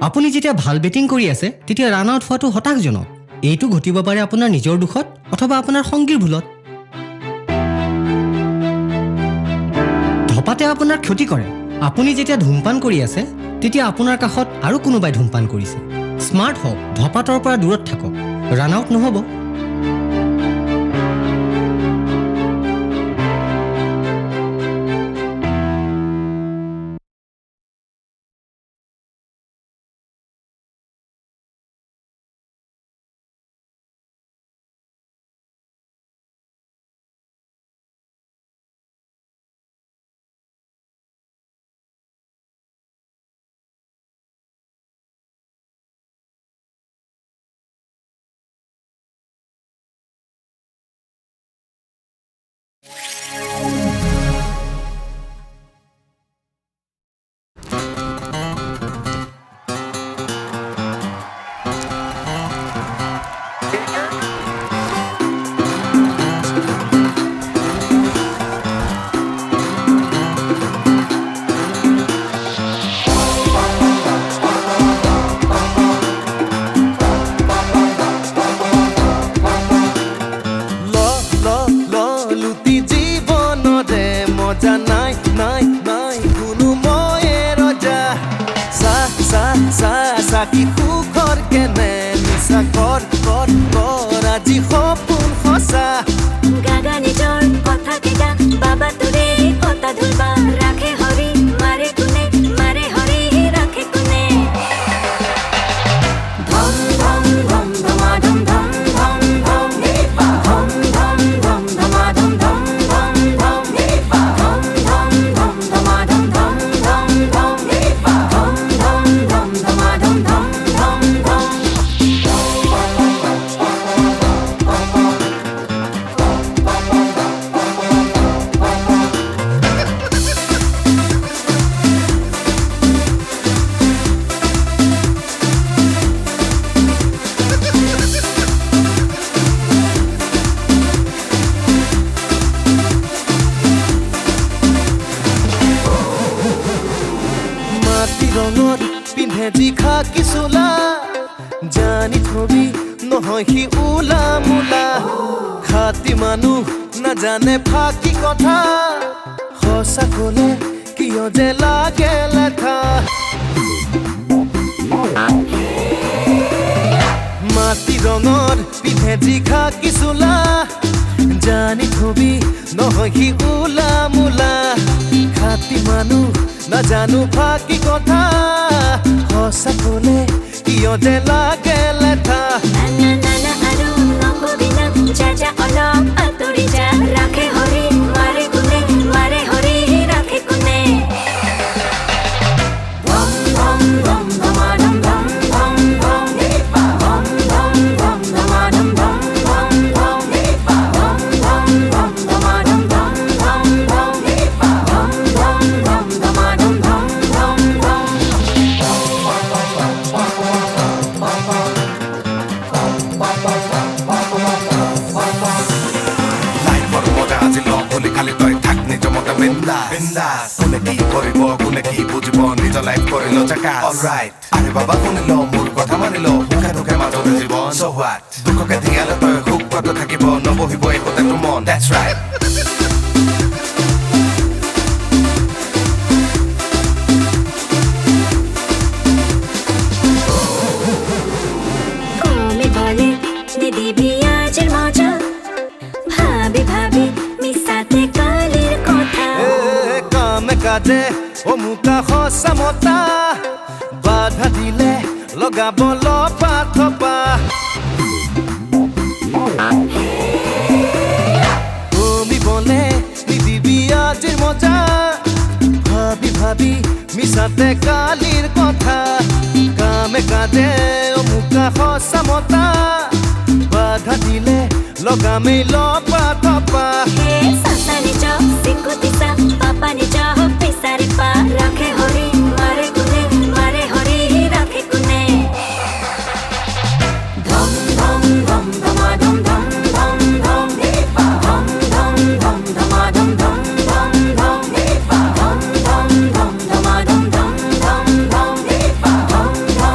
আপুনি যেতিয়া ভাল বেটিং কৰি আছে তেতিয়া ৰান আউট হোৱাটো হতাশজনক। এইটো ঘটিব পাৰে আপোনাৰ নিজৰ দুখত অথবা আপোনাৰ সংগীৰ ভুলত। ধপাতে আপোনাৰ ক্ষতি কৰে। আপুনি যেতিয়া ধূমপান কৰি আছে তেতিয়া আপোনাৰ কাষত আৰু কোনোবাই ধূমপান কৰিছে। স্মাৰ্ট হওক, ধপাতৰ পৰা দূৰত থাকক, ৰান আউট নহ'ব। কি সুখৰ কেনে নিচা কৰ কৰ কৰ আজি সপোন সঁচা গাগা নিজৰ কথা কেইটা বাবা তোৰে কথা ধুলবা ৰাখে হৰি মাৰে কোনে মাৰে হৰি ৰাখে কোনে ধম ধম ধম ধমা ধম ধম ধম ধম ধম ধম ধম ধমা ধম ধম ধম ধম ধম ধম ধম ধমা ধম ধম ধম ধম ধম ধম ধম ধমা ধম ধম ৰঙত পিন্ধে যি খাকি চোলা জানি থবি নহয় সি উলা মোলা খাতি মানুহ নাজানে ফাকি কথা সঁচা কলে কিয় যে লাগে লেঠা মাটি ৰঙত পিন্ধে যি খাকি চোলা জানি থবি নহয় সি উলা মোলা খাতি মানুহ নাজানো ফাকি কথা সঁচা কলে কিয় যে লাগে লেঠা নানা নানা আৰু নকবি না যা যা অলপ আঁতৰি যা ৰাখে হৰি মাৰে কোনে মাৰে হৰি ৰাখে কোনে ধম ধম ধম ধমা ধম ধম ধম ধম ধম ধম ধম ধমা ধম ধম ধম ধম ধম ধম ধম ধমা ধম ধম ধম ধম ধম ধম ধম ধমা ধম ধম ধম ধম লাইফৰ মজা আজি লগ বুলি খালি তই থাক নিজৰ মতে বিন্দাছ কোনে কি কৰিব কোনে কি বুজিব নিজৰ লাইফ কৰিল জাকা অলৰাইট আৰে বাবা শুনিল মোৰ কথা মানিল সুখে দুখে মাজতে জীৱন so what দুখকে ধিয়ালে তই সুখ পাত থাকিব নবহিব একোতে তোৰ মন that's right কমে বলে নে দিবি আজের মজা ভাবি ভাবি মিশাতে কালের কথা কামে কাজে অমুকা সঁচা মতা বাধা দিলে লগাব লপা থপা কমিবলে নিদিবি আজিৰ মজা ভাবি ভাবি মিছাতে কালিৰ কথা কামে কাজে অমুকা সঁচা মতা বাধা দিলে লগামেই লপা থপা সাসা নিজ সিকুতিসা পাপা নিজ পেসারে পা রাখে হরি মারে কোনে মারে হরি রাখে কোনে ধম ধম ধম ধমা ধম ধম ধম ধম ধম ধম ধম ধমা ধম ধম ধম ধম ধম ধম ধম ধমা ধম ধম ধম ধম ধম ধম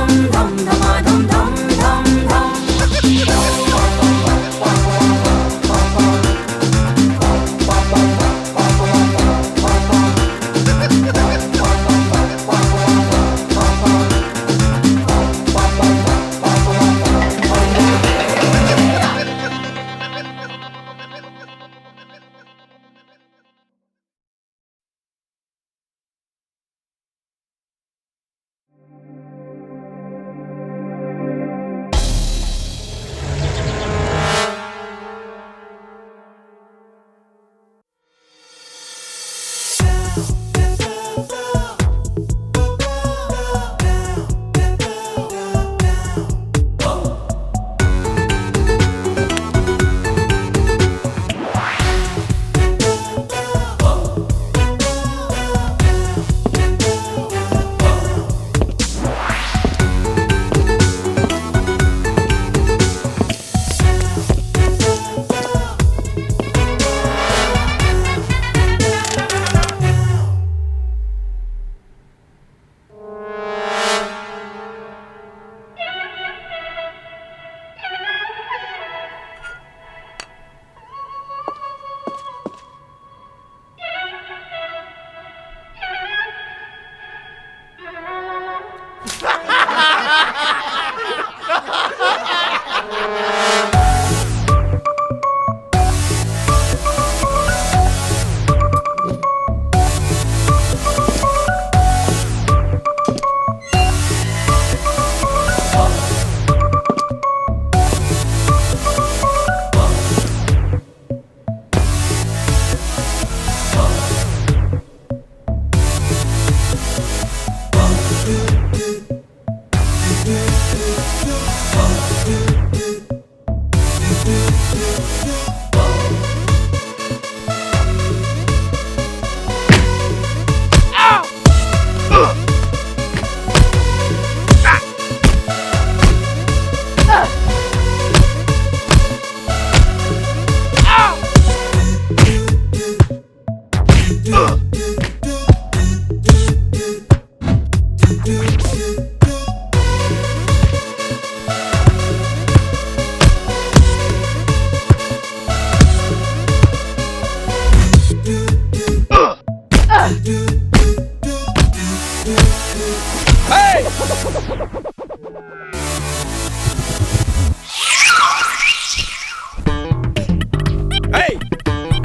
এই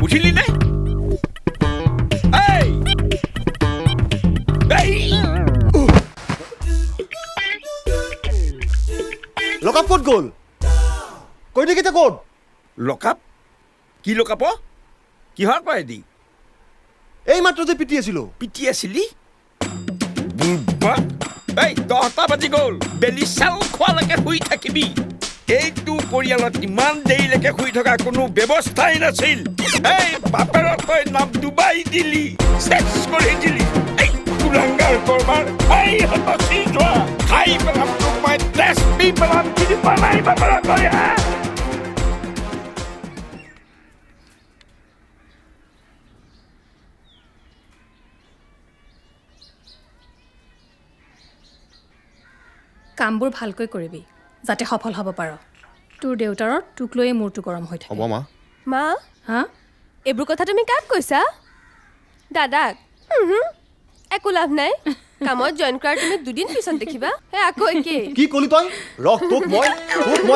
উঠিলি নে এই এই লকআপ ক'ত গ'ল কৈ দে কেতিয়া ক'ত লকআপ কি লকআপ কিহৰ কৰেদি এই মাত্ৰ যে পিটি আছিলোঁ পিটি আছিলি বুবা এই 10টা বাজি গ'ল বেলি চাল খোৱালৈকে শুই থাকিবি এইটো পৰিয়ালত ইমান দেৰিলৈকে শুই থকা কোনো ব্যৱস্থাই নাছিল এই বাপেৰক তই নাম ডুবাই দিলি চেচ কৰি দিলি এই কুলাংগাৰ কৰবাৰ এই হতচি যোৱা খাই পেলাম তোক মই তেজ পি পেলাম চিনি পোৱা নাই বাপেৰক তই হা কামবোৰ ভালকৈ কৰিবি যাতে সফল হ'ব পাৰ তোৰ দেউতাৰৰ তোক লৈয়ে মূৰটো গৰম হৈ থাকে হ'ব মা মা হা এইবোৰ কথা তুমি কাক কৈছা দাদাক একো লাভ নাই কামত জইন কৰাৰ তুমি দুদিন পিছত দেখিবা হে আকৌ একে কি ক'লি তই ৰখ তোক মই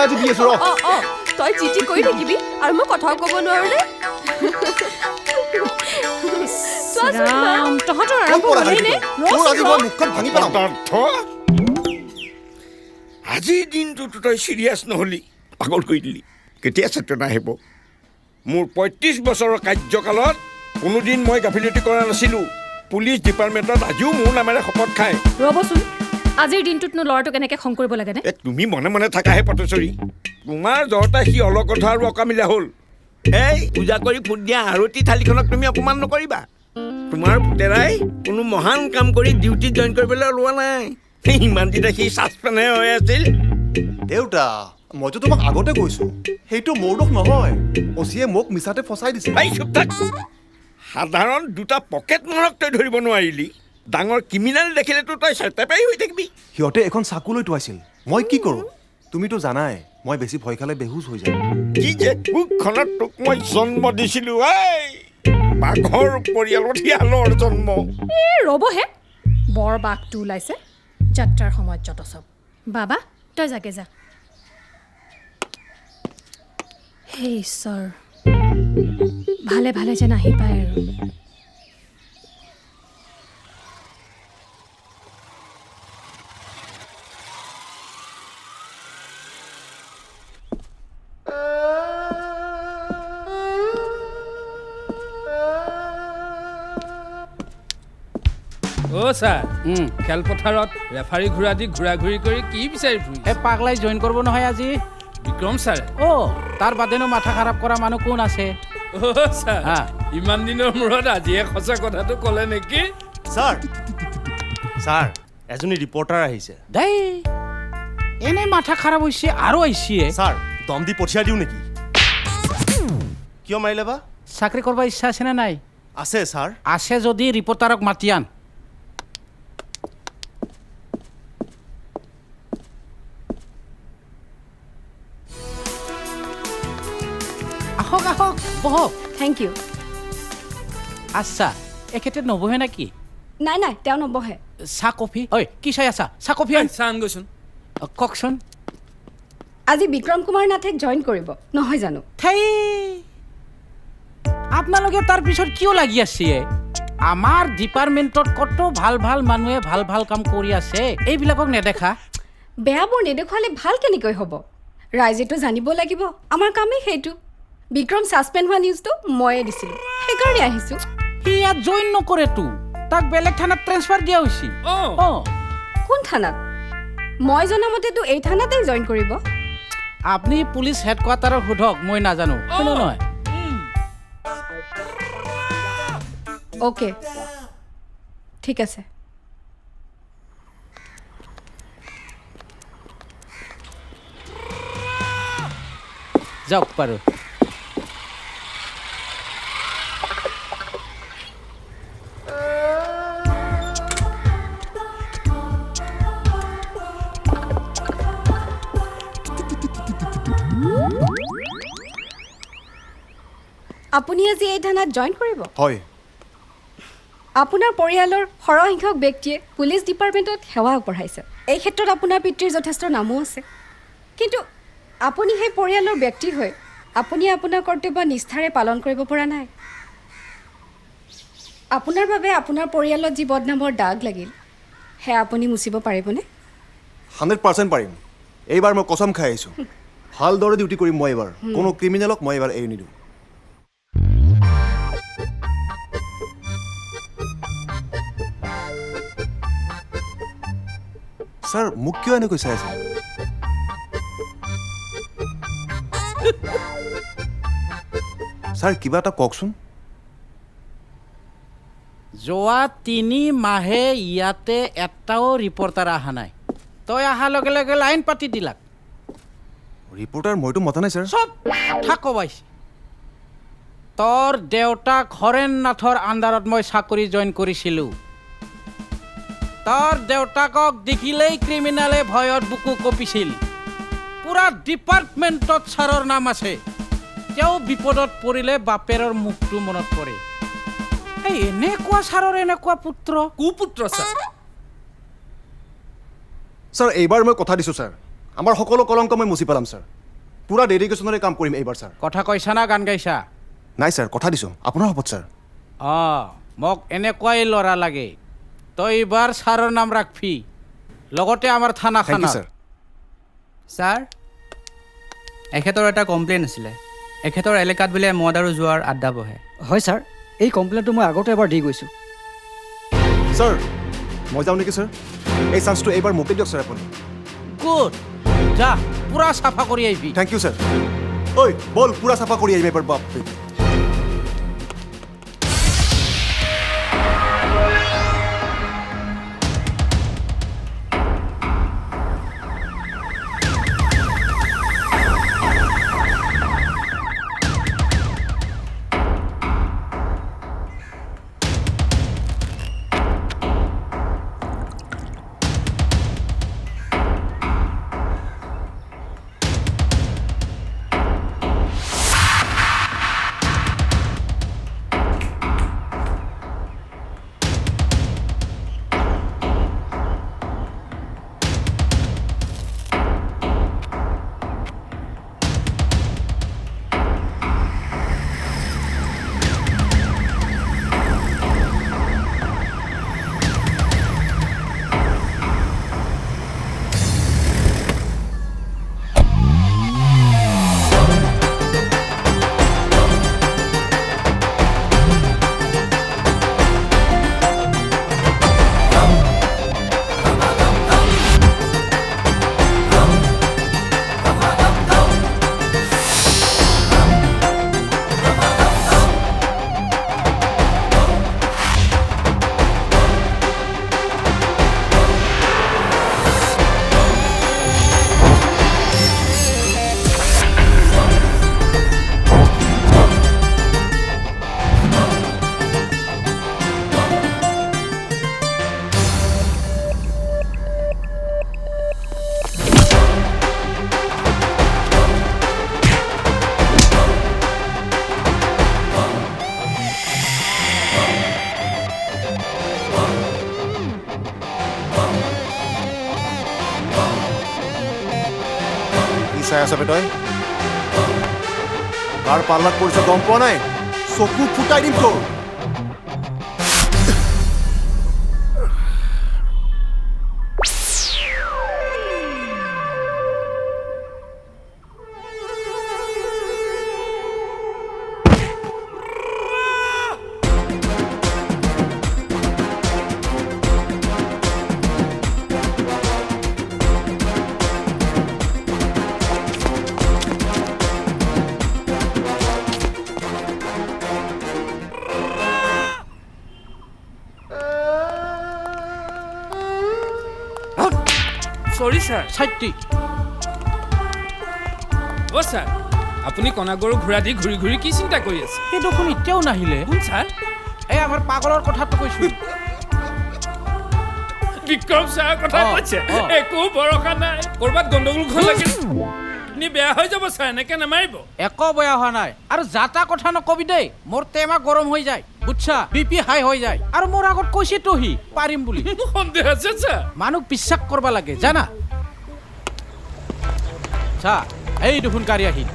আজি দি আছোঁ ৰখ অ তই চিঠি কৰি থাকিবি আৰু মই কথাও ক'ব নোৱাৰো নে চোৱাচোন মা। ৰাম তহঁতৰ আৰম্ভ ক'ত পৰা হ'লেই নে তোৰ আজি মই মুখখন ভাঙি পেলাম পদাৰ্থ আজিৰ দিনটোতো তই চিৰিয়াছ নহ'লি পাগল কৰি দিলি কেতিয়া চেতনা আহিব মোৰ 35 বছৰৰ কাৰ্যকালত কোনোদিন মই গাফিলতি কৰা নাছিলোঁ পুলিচ ডিপাৰ্টমেণ্টত আজিও মোৰ নামেৰে শপত খায় ৰ'বচোন আজিৰ দিনটোতনো ল'ৰাটোক এনেকৈ খং কৰিব লাগেনে তুমি মনে মনে থাকাহে পাতচৰি তোমাৰ জহতে সি অলকথা আৰু অকামিলা হ'ল এই পূজা কৰি ফুট দিয়া আৰতি থালিখনক তুমি অপমান নকৰিবা তোমাৰ পুতেৰাই কোনো মহান কাম কৰি ডিউটিত জইন কৰিবলৈ ওলোৱা নাই ইমান দিনে সি ছাছপেণ্ডহে হৈ আছিল দেউতা মইতো তোমাক আগতে কৈছোঁ সেইটো মোৰ দোষ নহয় অচিয়ে মোক মিছাতে ফচাই দিছে এই চুপ থাক সাধাৰণ দুটা পকেট মাৰক তই ধৰিব নোৱাৰিলি ডাঙৰ ক্ৰিমিনেল দেখিলেতো তই চেটেপাই হৈ থাকিবি সিহঁতে এখন চাকু লৈ থোৱাইছিল মই কি কৰোঁ তুমিতো জানাই মই বেছি ভয় খালে বেহুচ হৈ যাম কি যে কুকখনত তোক মই জন্ম দিছিলোঁ এই বাঘৰ পৰিয়ালত শিয়ালৰ জন্ম এই ৰ'বহে বৰ বাঘটো ওলাইছে যাত্ৰাৰ সময়ত যত চব বাবা তই যাগে যা হে ঈশ্বৰ ভালে ভালে যেন আহি পায় আৰু অ' ছাৰ খেলপথাৰত ৰেফাৰী ঘূৰা দি ঘূৰা ঘূৰি কৰি কি বিচাৰি ফুৰিছে এই পাগলাই জইন কৰিব নহয় আজি বিক্ৰম ছাৰ তাৰ বাদেনো মাথা খাৰাপ কৰা মানুহ কোন আছে অ' ছাৰ হা। ইমান দিনৰ মূৰত আজিয়ে সঁচা কথাটো ক'লে নেকি ছাৰ এজনী ৰিপৰ্টাৰ আহিছে দেই এনে মাথা খাৰাপ হৈছে আৰু আহিছে ছাৰ দম দি পঠিয়াই দিওঁ নেকি কিয় মাৰিলে বা চাকৰি কৰিব ইচ্ছা আছেনে নাই আছে ছাৰ আছে যদি ৰিপৰ্টাৰক মাতি আন আহক আহক বহক থেংক ইউ আচ্ছা এখেতে নবহে নেকি নাই নাই তেওঁ নবহে চাহ কফি ঐ কি চাই আছা চাহ কফি আন চান গৈছোন কওকচোন আজি বিক্ৰম কুমাৰ নাথে জইন কৰিব নহয় জানো থেই আপোনালোকে তাৰ পিছত কিয় লাগি আছে আমাৰ ডিপাৰ্টমেণ্টত কত ভাল ভাল মানুহে ভাল ভাল কাম কৰি আছে এইবিলাকক নেদেখা বেয়াবোৰ নেদেখুৱালে ভাল কেনেকৈ হ'ব ৰাইজেতো জানিব লাগিব আমাৰ কামেই সেইটো বিক্ৰম ছাছপেণ্ড হোৱা নিউজটো ময়ে দিছিলোঁ সেইকাৰণে আহিছোঁ সি ইয়াত জইন নকৰেতো তাক বেলেগ থানাত ট্ৰেন্সফাৰ দিয়া হৈছে কোন থানাত মই জনামতেতো এই থানাতেই জইন কৰিব আপুনি পুলিচ হেডকোৱাৰ্টাৰক সোধক মই নাজানো শুনো নহয় অ'কে ঠিক আছে যাওক বাৰু আপুনি আজি এই থানাত জইন কৰিব হয় আপোনাৰ পৰিয়ালৰ সৰহসংখ্যক ব্যক্তিয়ে পুলিচ ডিপাৰ্টমেণ্টত সেৱা আগবঢ়াইছে এই ক্ষেত্ৰত আপোনাৰ পিতৃৰ যথেষ্ট নামো আছে কিন্তু আপুনি সেই পৰিয়ালৰ ব্যক্তি হৈ আপুনি আপোনাৰ কৰ্তব্য নিষ্ঠাৰে পালন কৰিব পৰা নাই আপোনাৰ বাবে আপোনাৰ পৰিয়ালত যি বদনামৰ দাগ লাগিল সেয়া আপুনি মুচিব পাৰিবনে 100% পাৰিম এইবাৰ মই কচম খাই আহিছোঁ ভালদৰে ডিউটি কৰিম মই এইবাৰ কোনো ক্ৰিমিনেলক মই এইবাৰ এৰি নিদিওঁ ছাৰ মোক কিয় এনেকৈ চাই আছে ছাৰ কিবা এটা কওকচোন যোৱা 3 মাহে ইয়াতে এটাও ৰিপৰ্টাৰ অহা নাই তই অহাৰ লগে লগে লাইন পাতি দিলাক ৰিপৰ্টাৰ মইতো মতা নাই ছাৰ চব কথা কবাইছে তোৰ দেউতাক হৰেণ নাথৰ আণ্ডাৰত মই চাকৰি জইন কৰিছিলোঁ তোৰ দেউতাকক দেখিলেই ক্ৰিমিনেলে ভয়ত বুকু কঁপিছিল পুৰা ডিপাৰ্টমেণ্টত ছাৰৰ নাম আছে তেওঁ বিপদত পৰিলে বাপেৰৰ মুখটো মনত পৰে এই এনেকুৱা ছাৰৰ এনেকুৱা পুত্ৰ কুপুত্ৰ ছাৰ ছাৰ এইবাৰ মই কথা দিছোঁ ছাৰ আমাৰ সকলো কলংক মই মুচি পেলাম ছাৰ পুৰা ডেডিকেশ্যনেৰে কাম কৰিম এইবাৰ ছাৰ কথা কৈছা না গান গাইছা নাই ছাৰ কথা দিছোঁ আপোনাৰ শপত ছাৰ মোক এনেকুৱাই ল'ৰা লাগে তই এইবাৰ ছাৰৰ নাম ৰাখবি লগতে আমাৰ থেংক থানাখন ইউ ছাৰ ছাৰ এখেতৰ এটা কমপ্লেইন আছিলে এখেতৰ এলেকাত বোলে মদ আৰু জোৱাৰ আড্ডা বহে হয় ছাৰ এই কমপ্লেইনটো মই আগতে এবাৰ দি গৈছোঁ ছাৰ মই যাওঁ নেকি ছাৰ এই চান্সটো এইবাৰ মোকে দিয়ক ছাৰ আপুনি গুড যা পুৰা চাফা কৰি আহিবি থেংক ইউ ছাৰ ঐ বল পুৰা চাফা কৰি আহিম এইবাৰ বাপ চাই আছ তই কাৰ পাল্লাত পৰিছ গম পোৱা নাই চকু ফুটাই দিম তোৰ সৰি ছাৰ ছাইটি অ' ছাৰ আপুনি কণাগৰু ঘোঁৰা দি ঘূৰি ঘূৰি কি চিন্তা কৰি আছে এই দেখোন এতিয়াও নাহিলে কোন ছাৰ এই আমাৰ পাগলৰ কথাটো কৈছোঁ বিক্ৰম ছাৰৰ কথা কৈছে একো ভৰসা নাই ক'ৰবাত গণ্ডগোল ঘৰ লাগিল কিডনী বেয়া হৈ যাব ছাৰ এনেকৈ নামাৰিব একো বেয়া হোৱা নাই আৰু যাতা কথা নকবি দেই মোৰ টেমা গৰম হৈ যায় বুজছা বিপি হাই হৈ যায় আৰু মোৰ আগত কৈছেতো সি পাৰিম বুলি মোৰ সন্দেহ আছে ছাৰ মানুহ বিশ্বাস কৰিব লাগে জানা চা এই দেখোন গাড়ী আহিল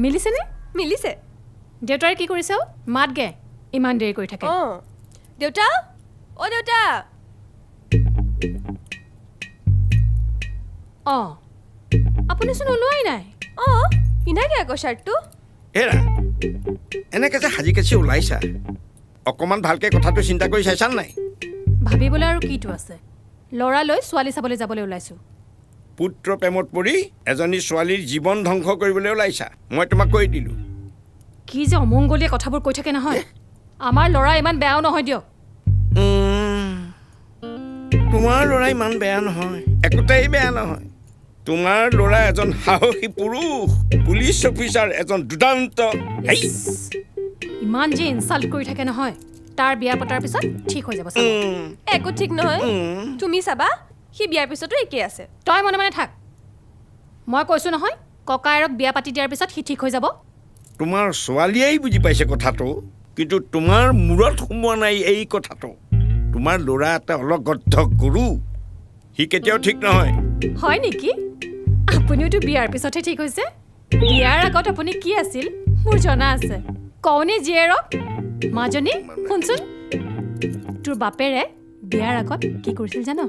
মিলিছেনে মিলিছে দেউতাই কি কৰিছে মাতগে ইমান দেৰি কৰি থাকে অঁ দেউতা অ' দেউতা অঁ আপুনিচোন ওলোৱাই নাই অঁ পিন্ধাগে আকৌ শ্বাৰ্টটো হেৰা এনেকৈ যে সাজি কাচি ওলাইছা অকণমান ভালকৈ কথাটো চিন্তা কৰি চাইছা নাই ভাবিবলৈ আৰু কিটো আছে ল'ৰা লৈ ছোৱালী চাবলৈ যাবলৈ ওলাইছোঁ পুত্ৰ প্ৰেমত পৰি এজনী ছোৱালীৰ জীৱন ধ্বংস কৰিবলৈ ওলাইছা মই তোমাক কৈ দিলোঁ কি যে অমংগলীয়া কথাবোৰ কৈ থাকে নহয় আমাৰ ল'ৰা ইমান বেয়াও নহয় দিয়ক তোমাৰ ল'ৰা ইমান বেয়া নহয় একোটাই বেয়া নহয় তোমাৰ ল'ৰা এজন সাহসী পুৰুষ পুলিচ অফিচাৰ এজন দুৰ্দান্ত ইমান যে ইনচাল্ট কৰি থাকে নহয় তাৰ বিয়া পতাৰ পিছত ঠিক হৈ যাব চাব একো ঠিক নহয় তুমি চাবা সি বিয়াৰ পিছতো একেই আছে তই মনে মনে থাক মই কৈছোঁ নহয় ককায়েৰক বিয়া পাতি দিয়াৰ পিছত সি ঠিক হৈ যাব তোমাৰ ছোৱালীয়েই বুজি পাইছে কথাটো কিন্তু তোমাৰ মূৰত সোমোৱা নাই এই কথাটো তোমাৰ ল'ৰা এটা অলগদ্ধ গুৰু সি কেতিয়াও ঠিক নহয় হয় নেকি আপুনিওতো বিয়াৰ পিছতহে ঠিক হৈছে বিয়াৰ আগত আপুনি কি আছিল মোৰ জনা আছে কওনে জীয়েৰক মাজনী শুনচোন তোৰ বাপেৰে বিয়াৰ আগত কি কৰিছিল জানো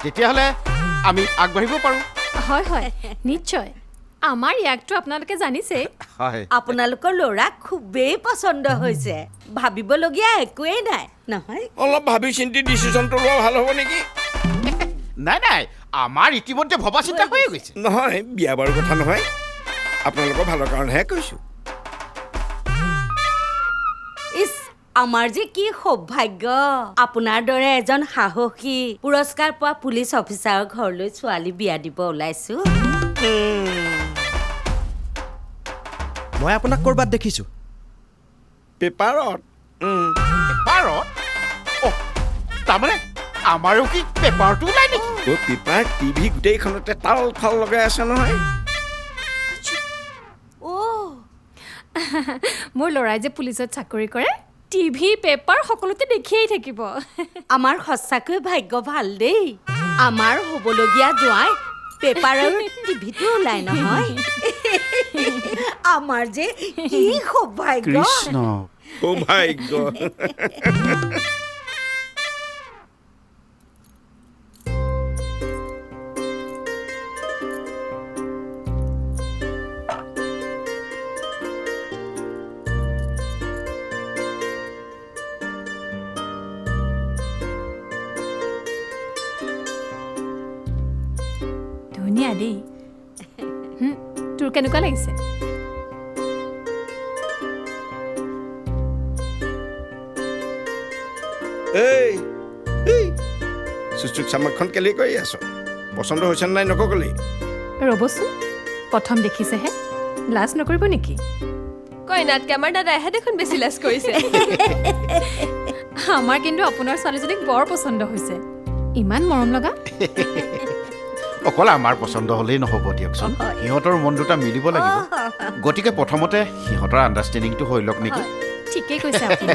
তেতিয়াহ'লে আমি আগবাঢ়িব পাৰোঁ হয় হয় নিশ্চয় আমাৰ ইয়াকতো আপোনালোকে জানিছেই হয় আপোনালোকৰ ল'ৰাক খুবেই পচন্দ হৈছে ভাবিবলগীয়া একোৱেই নাই নহয় অলপ ভাবি চিন্তি ডিচিশ্যনটো লোৱা ভাল হ'ব নেকি নাই নাই আমাৰ ইতিমধ্যে ভবা চিন্তা হৈয়ে গৈছে নহয় বিয়া বাৰুৰ কথা নহয় আপোনালোকৰ ভালৰ কাৰণেহে কৈছোঁ ইছ আমাৰ যে কি সৌভাগ্য আপোনাৰ দৰে এজন সাহসী পুৰস্কাৰ পোৱা পুলিচ অফিচাৰৰ ঘৰলৈ ছোৱালী বিয়া দিব ওলাইছো মই আপোনাক ক'ৰবাত দেখিছোঁ পেপাৰত পেপাৰত অ' তাৰমানে আমাৰো কি পেপাৰটো ওলাই নেকি পেপাৰ টিভি গোটেইখনতে তাল ফাল লগাই আছে নহয় মোৰ ল'ৰাই যে পুলিচত চাকৰি কৰে টিভি পেপাৰ সকলোতে দেখিয়েই থাকিব আমাৰ সঁচাকৈ ভাগ্য ভাল দেই আমাৰ হ'বলগীয়া জোঁৱাই পেপাৰ আৰু টিভিটো ওলাই নহয় আমাৰ যে কি সৌভাগ্য সৌভাগ্য ধুনীয়া দেই তোৰ কেনেকুৱা লাগিছে চুচুক চামাকখন কেলেই কৰি আছ পচন্দ হৈছে নাই নকলি ৰ'বচোন প্ৰথম দেখিছেহে লাজ নকৰিব নেকি কইনাতকে আমাৰ দাদাইহে দেখোন বেছি লাজ কৰিছে আমাৰ কিন্তু আপোনাৰ ছোৱালীজনীক বৰ পচন্দ হৈছে ইমান মৰম লগা অকল আমাৰ পচন্দ হ'লেই নহ'ব দিয়কচোন সিহঁতৰ মন দুটা মিলিব লাগিব গতিকে প্ৰথমতে সিহঁতৰ আণ্ডাৰষ্টেণ্ডিংটো হৈ লওক নেকি ঠিকেই কৈছে আপুনি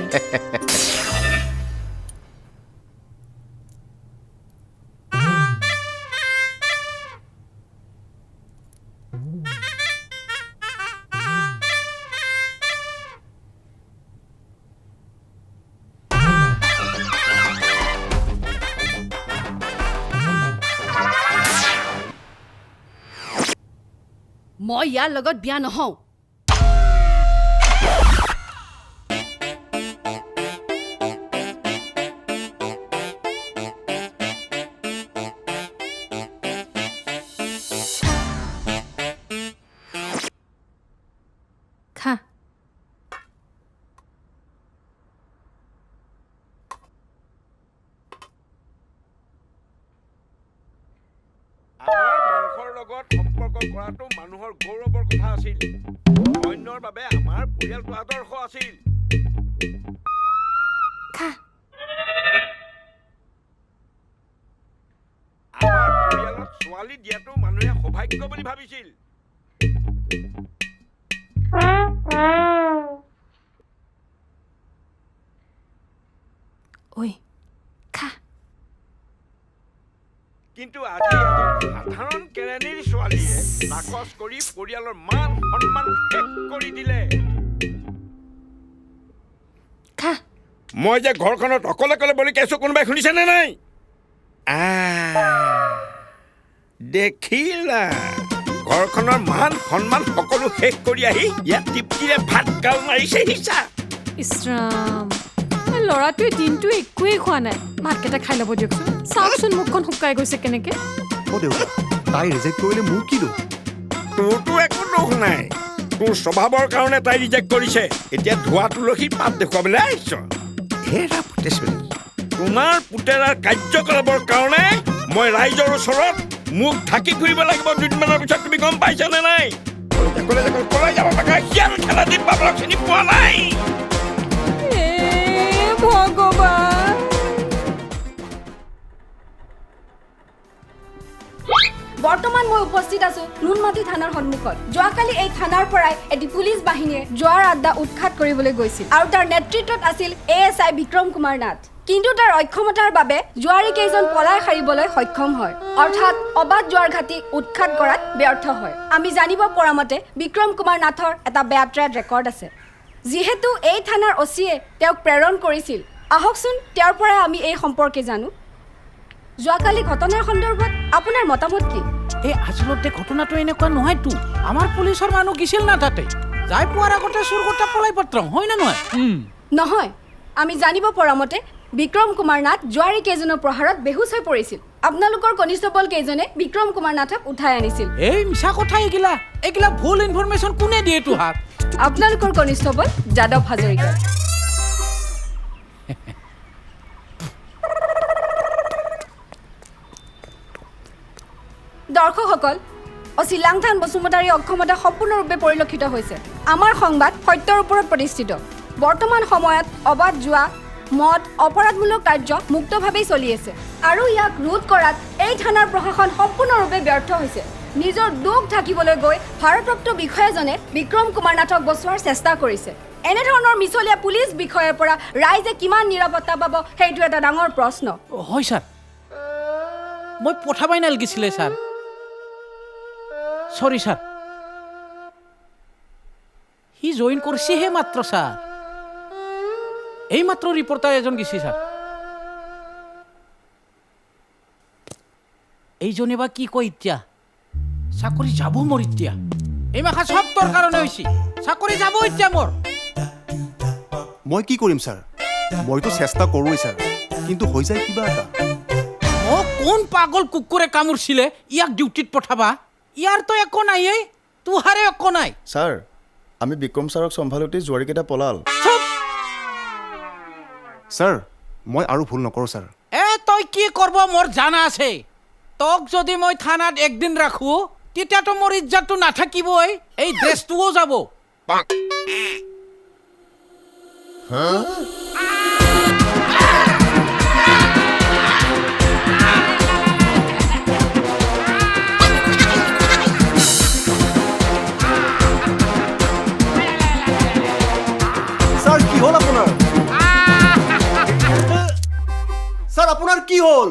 মই ইয়াৰ লগত বিয়া নহওঁ খা আমাৰ বংশৰ লগত সম্পৰ্ক কৰাটো মানুহৰ গৌৰৱৰ কথা আছিল অন্যৰ বাবে আমাৰ পৰিয়ালটো আদৰ্শ আছিল খা আমাৰ পৰিয়ালত ছোৱালী দিয়াটো মানুহে সৌভাগ্য বুলি ভাবিছিল ঐ খা কিন্তু আজি এজন সাধাৰণ কেৰাণীৰ ছোৱালীয়ে নাকচ কৰি পৰিয়ালৰ মান সন্মান শেষ কৰি দিলে খা মই যে ঘৰখনত অকলে অকলে বলি কেছো কোনোবাই শুনিছেনে নাই দেখিলা ঘৰখনৰ মান সন্মান সকলো শেষ কৰি আহি ইয়াত তৃপ্তিৰে ভাত গাল মাৰিছে হিচা ইছৰাম ল'ৰাটোৱে দিনটো একোৱেই খোৱা নাই ভাতকেইটা খাই ল'ব দিয়কচোন চাওকচোন মুখখন শুকাই গৈছে কেনেকে অ' দেউতা তাই ৰিজেক্ট কৰিলে মোৰ কি দোষ তোৰতো একো দোষ নাই তোৰ স্বভাৱৰ কাৰণে তাই ৰিজেক্ট কৰিছে এতিয়া ধোৱা তুলসী পাত দেখুৱাবলৈ আহিছ হেৰা পুতেশ্বৰী তোমাৰ পুতেৰাৰ কাৰ্যকলাপৰ কাৰণে মই ৰাইজৰ ওচৰত মুখ ঢাকি ফুৰিব লাগিব দুদিনমানৰ পিছত তুমি গম পাইছানে নাই পলাই যাব লগা শিয়াল খেলা দিম বাবলক চিনি পোৱা নাই ভগৱান বৰ্তমান মই উপস্থিত আছো নুনমাটি থানাৰ সন্মুখত যোৱাকালি এই থানাৰ পৰাই এটি পুলিচ বাহিনীয়ে জোৱাৰ আড্ডা উৎখাত কৰিবলৈ গৈছিল আৰু তাৰ নেতৃত্বত আছিল ASI বিক্ৰম কুমাৰ নাথ কিন্তু তাৰ অক্ষমতাৰ বাবে জোৱাৰী কেইজন পলাই সাৰিবলৈ সক্ষম হয় অৰ্থাৎ অবাধ জোৱাৰ ঘাটি উৎখাত কৰাত ব্যৰ্থ হয় আমি জানিব পৰা মতে বিক্ৰম কুমাৰ নাথৰ এটা বেয়া ট্ৰেক ৰেকৰ্ড আছে যিহেতু এই থানাৰ OCয়ে তেওঁক প্ৰেৰণ কৰিছিল আহকচোন তেওঁৰ পৰা আমি এই সম্পৰ্কে জানো যোৱাকালি ঘটনাৰ সন্দৰ্ভত আপোনাৰ মতামত কি এই আচলতে ঘটনাটো এনেকুৱা নহয়তো আমাৰ পুলিচৰ মানুহ গিছিল না তাতে যাই পোৱাৰ আগতে চুৰ কটা পলাই পত্ৰং হয় না নহয় নহয় আমি জানিব পৰা মতে বিক্ৰম কুমাৰ নাথ জোৱাৰী কেইজনৰ প্ৰহাৰত বেহুচ হৈ পৰিছিল আপোনালোকৰ কনিষ্টবল কেইজনে বিক্ৰম কুমাৰ নাথক উঠাই আনিছিল এই মিছা কথা এগিলা ভুল ইনফৰমেশ্যন কোনে দিয়ে তোহাক আপোনালোকৰ কনিষ্টবল যাদৱ হাজৰিকা দৰ্শকসকল অচি লাংথান বসুমতাৰীৰ অক্ষমতা সম্পূৰ্ণৰূপে পৰিলক্ষিত হৈছে আমাৰ সংবাদ সত্যৰ ওপৰত প্ৰতিষ্ঠিত বৰ্তমান সময়ত অবাধ জুৱা মদ অপৰাধমূলক কাৰ্য মুক্তভাৱেই চলি আছে আৰু ইয়াক ৰোধ কৰাত এই থানাৰ প্ৰশাসন সম্পূৰ্ণৰূপে ব্যৰ্থ হৈছে নিজৰ দুখ ঢাকিবলৈ গৈ ভাৰপ্ৰাপ্ত বিষয়াজনে বিক্ৰম কুমাৰ নাথক বচোৱাৰ চেষ্টা কৰিছে এনেধৰণৰ মিছলীয়া পুলিচ বিষয়াৰ পৰা ৰাইজে কিমান নিৰাপত্তা পাব সেইটো এটা ডাঙৰ প্ৰশ্ন হয় ছাৰ মই পঠাবাই নালাগিছিলে ছাৰ সৰি ছাৰ সি জইন কৰিছেহে মাত্ৰ ছাৰ এই মাত্ৰ ৰিপৰ্টাৰ এজন গেছি ছাৰ এইজনে বা কি কয় এতিয়া চাকৰি যাব মোৰ এতিয়া এই মাখা সব তোৰ কাৰণে হৈছে চাকৰি যাব এতিয়া মোৰ মই কি কৰিম ছাৰ মইতো চেষ্টা কৰোঁৱেই ছাৰ কিন্তু হৈ যায় কিবা এটা মোক কোন পাগল কুকুৰে কামুৰিছিলে ইয়াক ডিউটিত পঠাবা ইয়াৰতো একো নাই তোহাৰে একো নাই ছাৰ আমি বিক্ৰম ছাৰক চম্ভালোতে জোৱাৰীকেইটা পলাল ছাৰ মই আৰু ভুল নকৰোঁ ছাৰ তই কি কৰিব মোৰ জানা আছে তোক যদি মই থানাত একদিন ৰাখো তেতিয়াতো মোৰ ইজ্জতটো নাথাকিবই এই ড্ৰেছটোও যাব ছাৰ কি হ'ল আপোনাৰ ছাৰ আপোনাৰ কি হ'ল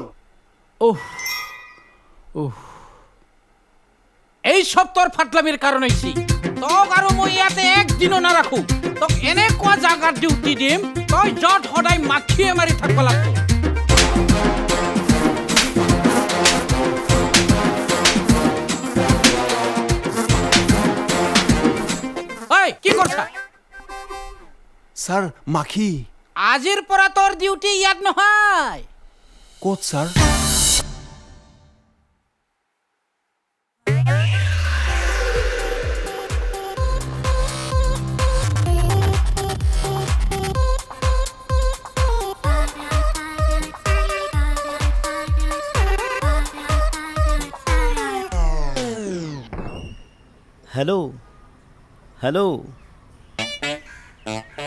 এই সব তোৰ ফাটলামিৰ কাৰণ হয়েছি তোক আৰ মই ইয়াতে একদিনও না ৰাখো তোক এনেকুৱা জাগাত ডিউটি দিম তই যত সদায় মাখিয়ে মাৰি থাকবা লাগতো ঐ কি কৰছা ছাৰ মাখি আজিৰ পৰা তোৰ ডিউটি ইয়াত নহয় ক'ত ছাৰ হেল্ল' হেল্ল'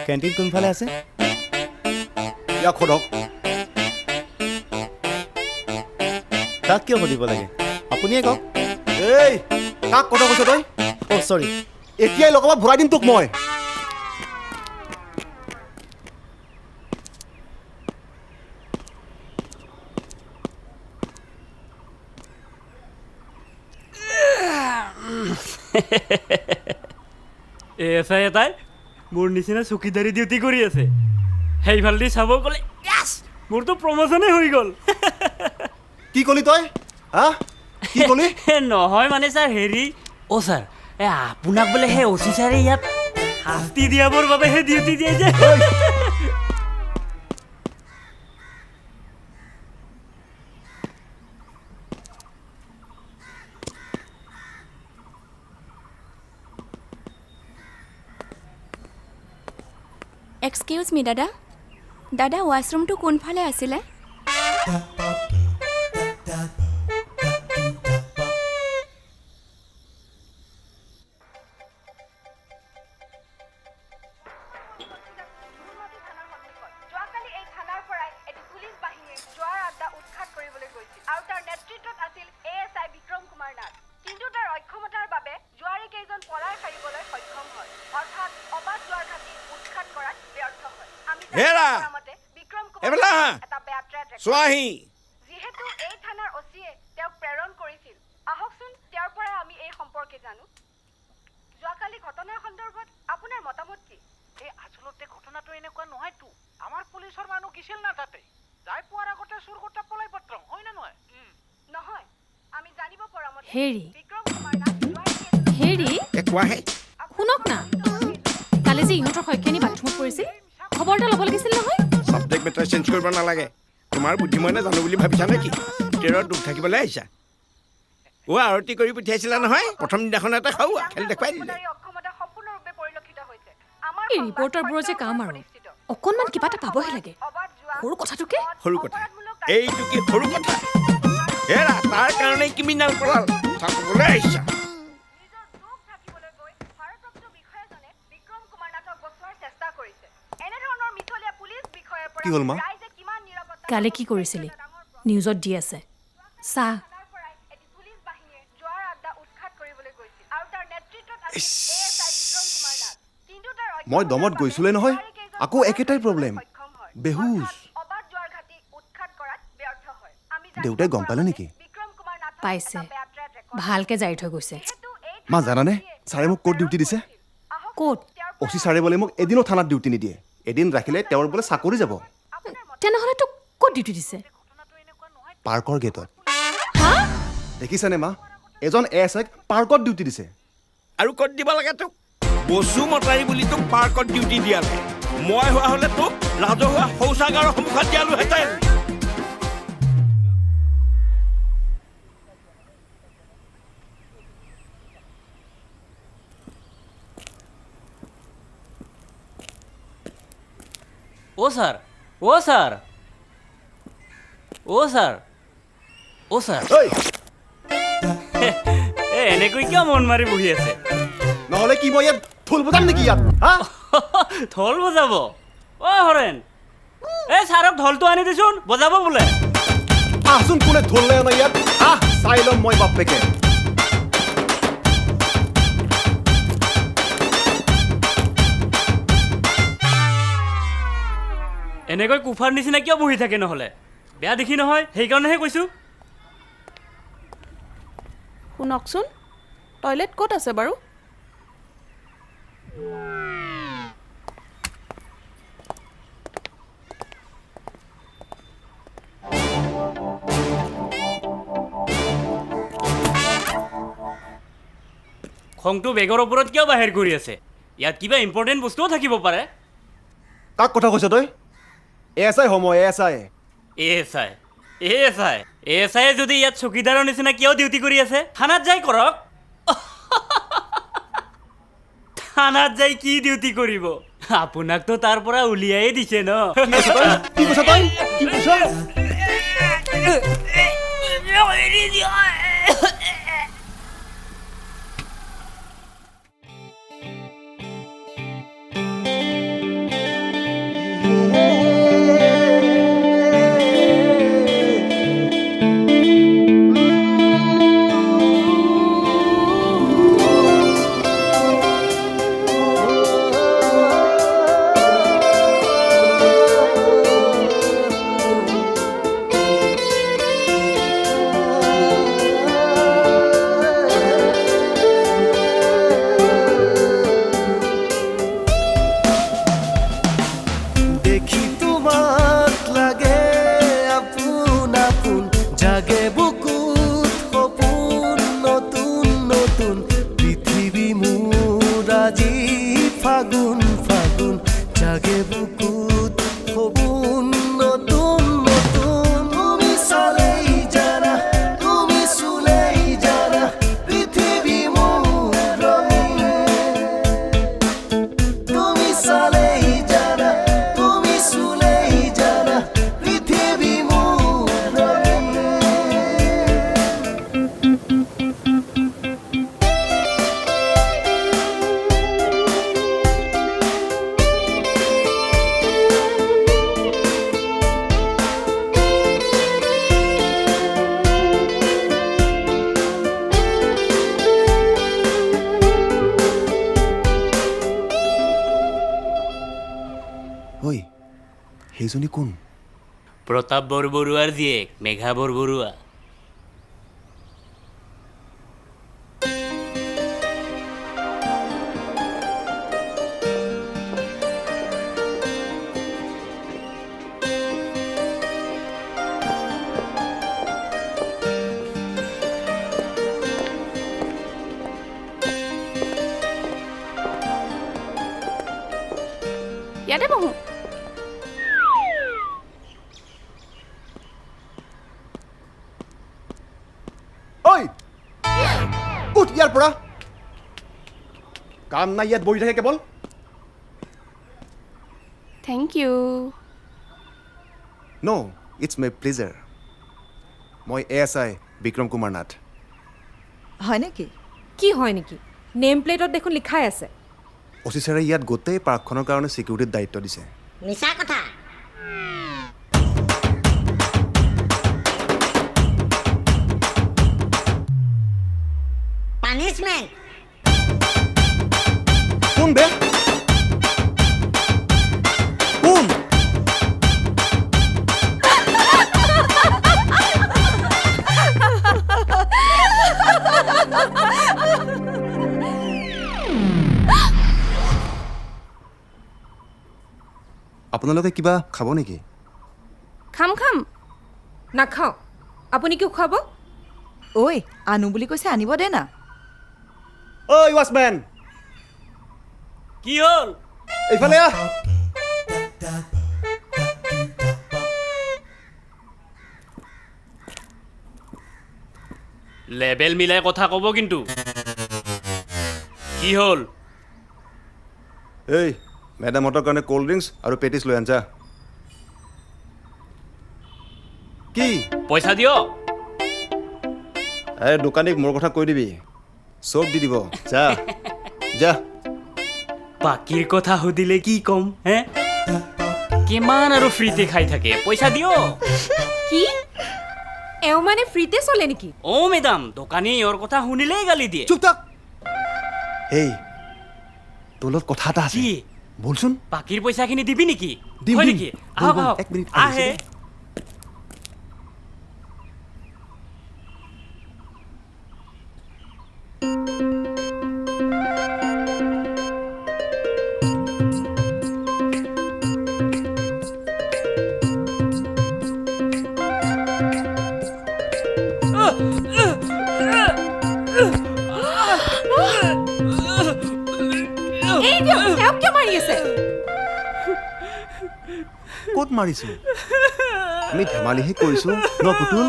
কেণ্টিন কোনফালে আছে ইয়াক সোধক তাক কিয় সুধিব লাগে আপুনিয়ে কওক এই কাক কথা কৈছ তই অ' চৰি এতিয়াই লগাব ভৰাই দিম তোক মই এছাই এটাই মোৰ নিচিনা চকীদাৰী ডিউটি কৰি আছে সেইফালেদি চাব গ'লে মোৰতো প্ৰমোচনে হৈ গ'ল কি ক'লি তই হা কি ক'লি নহয় মানে ছাৰ হেৰি অ' ছাৰ আপোনাক বোলে সেই অচি ছাৰে ইয়াত শাস্তি দিয়াবৰ বাবেহে ডিউটি দিয়ে যে এক্সকিউজ মি দাদা দাদা ৱাছৰুমটো কোনফালে আছিলে হেৰা এবেলা চোৱাহি যিহেতু এই থানাৰ অচিয়ে তেওঁক প্ৰেৰণ কৰিছিল আহকচোন তেওঁৰ পৰা আমি এই সম্পৰ্কে জানো যোৱাকালি ঘটনাৰ সন্দৰ্ভত আপোনাৰ মতামত কি এই আচলতে ঘটনাটো এনেকুৱা নহয়তো আমাৰ পুলিচৰ মানুহ গিছিল না তাতে যাই পোৱাৰ আগতে চুৰ গোটা পলাই পত্ৰ হয় না নহয় নহয় আমি জানিব পৰা মতে হেৰি বিক্ৰম কুমাৰ নাথ হেৰি কোৱাহে শুনক না কালি যে ইহঁতৰ সৈখ্যানী বাথৰুমত পৰিছিল খবৰ এটা ল'ব লাগিছিল নহয় ছাবজেক্ট মেটাৰ চেঞ্জ কৰিব নালাগে তোমাৰ বুদ্ধিময়নে জানো বুলি ভাবিছা নেকি টেৰত ডুব থাকিবলৈ আহিছা অ' আৰতি কৰি পঠিয়াইছিলা নহয় প্ৰথম দিনাখন এটা খাওৱা খেল দেখুৱাই দিলে অক্ষমতা সম্পূৰ্ণৰূপে পৰিলক্ষিত হৈছে আমাৰ এই ৰিপৰ্টাৰবোৰৰ যে কাম আৰু অকণমান কিবা এটা পাবহে লাগে সৰু কথাটোকে সৰু কথা এইটো কি সৰু কথা হেৰা তাৰ কাৰণে ক্ৰিমিনেল পলাল কথা ক'বলৈ আহিছা কি হ'ল মা কালি কি কৰিছিলি নিউজত দি আছে চাহ মই দমত গৈছোলে নহয় আকৌ একেটাই প্ৰব্লেম বেহুচ দেউতাই গম পালে নেকি পাইছে ভালকে জাৰি থৈ গৈছে মা জানানে ছাৰে মোক ক'ত ডিউটি দিছে ক'ত অচি ছাৰে বোলে মোক এদিনো থানাত ডিউটি নিদিয়ে এদিন ৰাখিলে তেওঁৰ বোলে চাকৰি যাব তেনেহ'লে তোক ক'ত ডিউটি দিছে পাৰ্কৰ গেটত দেখিছেনে মা এজন এছ আইক পাৰ্কত ডিউটি দিছে আৰু ক'ত দিব লাগে তোক বসু মতাৰী বুলি তোক পাৰ্কত ডিউটি দিয়ালে মই হোৱা হ'লে তোক ৰাজহুৱা শৌচাগাৰৰ সন্মুখত দিয়ালোহেঁতেন অ' ছাৰ অ' ছাৰ অ' ছাৰ অ' ছাৰ এনেকৈ কিয় মন মাৰি বহি আছে নহ'লে কি মই ইয়াত ঢোল বজাম নেকি ইয়াত হা ঢোল বজাব অ' হৰেণ এই ছাৰক ঢোলটো আনি দেচোন বজাব বোলে আহচোন কোনে ঢোল লৈ আনা ইয়াত আহ চাই ল'ম মই বাপেকে এনেকৈ কুফাৰ নিচিনা কিয় বহি থাকে নহ'লে বেয়া দেখি নহয় সেইকাৰণেহে কৈছোঁ শুনকচোন টয়লেট ক'ত আছে বাৰু খংটো বেগৰ ওপৰত কিয় বাহিৰ কৰি আছে ইয়াত কিবা ইম্পৰ্টেণ্ট বস্তুও থাকিব পাৰে। কাক কথা কৈছ তই? ASI হম ASI। ASI ASI যদি ইয়াত চকীদাৰৰ নিচিনা কিয় ডিউটি কৰি আছে? থানাত যাই কৰক। থানাত যাই কি ডিউটি কৰিব? আপোনাকতো তাৰ পৰা উলিয়াই দিছে ন। কি কৈছ তই? কি কৈছ? দেখি তোমাক লাগে আপোন আপোন জাগে বুকুত সপোন নতুন নতুন পৃথিৱী মোৰ আজি ফাগুন ফাগুন জাগে বুকুত সপোন নতুন নতুন তুমি চালেই জানা তুমি চুলেই জানা পৃথিৱী মোৰ ৰঙীন তুমি চালেই জানা তুমি চুলেই জানা পৃথিৱী মোৰ ৰঙীন ঐ সেইজনী কোন? প্ৰতাপ বৰবৰুৱাৰ জীয়েক মেঘা বৰবৰুৱা। ইয়াতে বহো। ঐ উঠ ইয়াৰ পৰা। কাম নাই ইয়াত বহি থাকে কেৱল। Thank you. No' it's my pleasure. মই ASI বিক্ৰম কুমাৰ নাথ। হয় নেকি? কি হয় নেকি? নেম প্লেটত দেখোন লিখাই আছে। অচি ছাৰে ইয়াত গোটেই পাৰ্কখনৰ কাৰণে ছিকিউৰিটিৰ দায়িত্ব দিছে। মিছা কথা। পানিছমেণ্ট। কোন বে? কোন? আপোনালোকে কিবা খাব নেকি? খাম খাম। নাখাওঁ। আপুনি কিয় খুৱাব? ঐ আনো বুলি কৈছে আনিব দে না। ঐ ৱাচমেন কি হ'ল? এইফালে আহ। লেবেল মিলাই কথা ক'ব কিন্তু। কি হ'ল? এই মেডামহঁতৰ কাৰণে ক'ল্ড ড্ৰিংকছ আৰু পেটিছ লৈ আনছা। কি? পইচা দিয়। এই দোকানীক মোৰ কথা কৈ দিবি, চব দি দিব। যা যা। বাকীৰ কথা সুধিলে কি ক'ম হে? কিমান আৰু ফ্ৰীতে খাই থাকে? পইচা দিয়। কি? এওঁ মানে ফ্ৰীতে চলে নেকি? অ' মেডাম, দোকানী এওঁৰ কথা শুনিলেই গালি দিয়ে। চুপ থাক। এই তোৰ লগত কথা এটা আছে। কি? বলচোন। বাকীৰ পইচাখিনি দিবি নেকি? দিম, হয় দিম। নেকি? বল, আহক বল, আহক। এক মিনিট, আহে। এই দিয়ক তেওঁক কিয় মাৰি আছে ক'ত মাৰিছো আমি ধেমালিহে কৰিছো ন পুতুল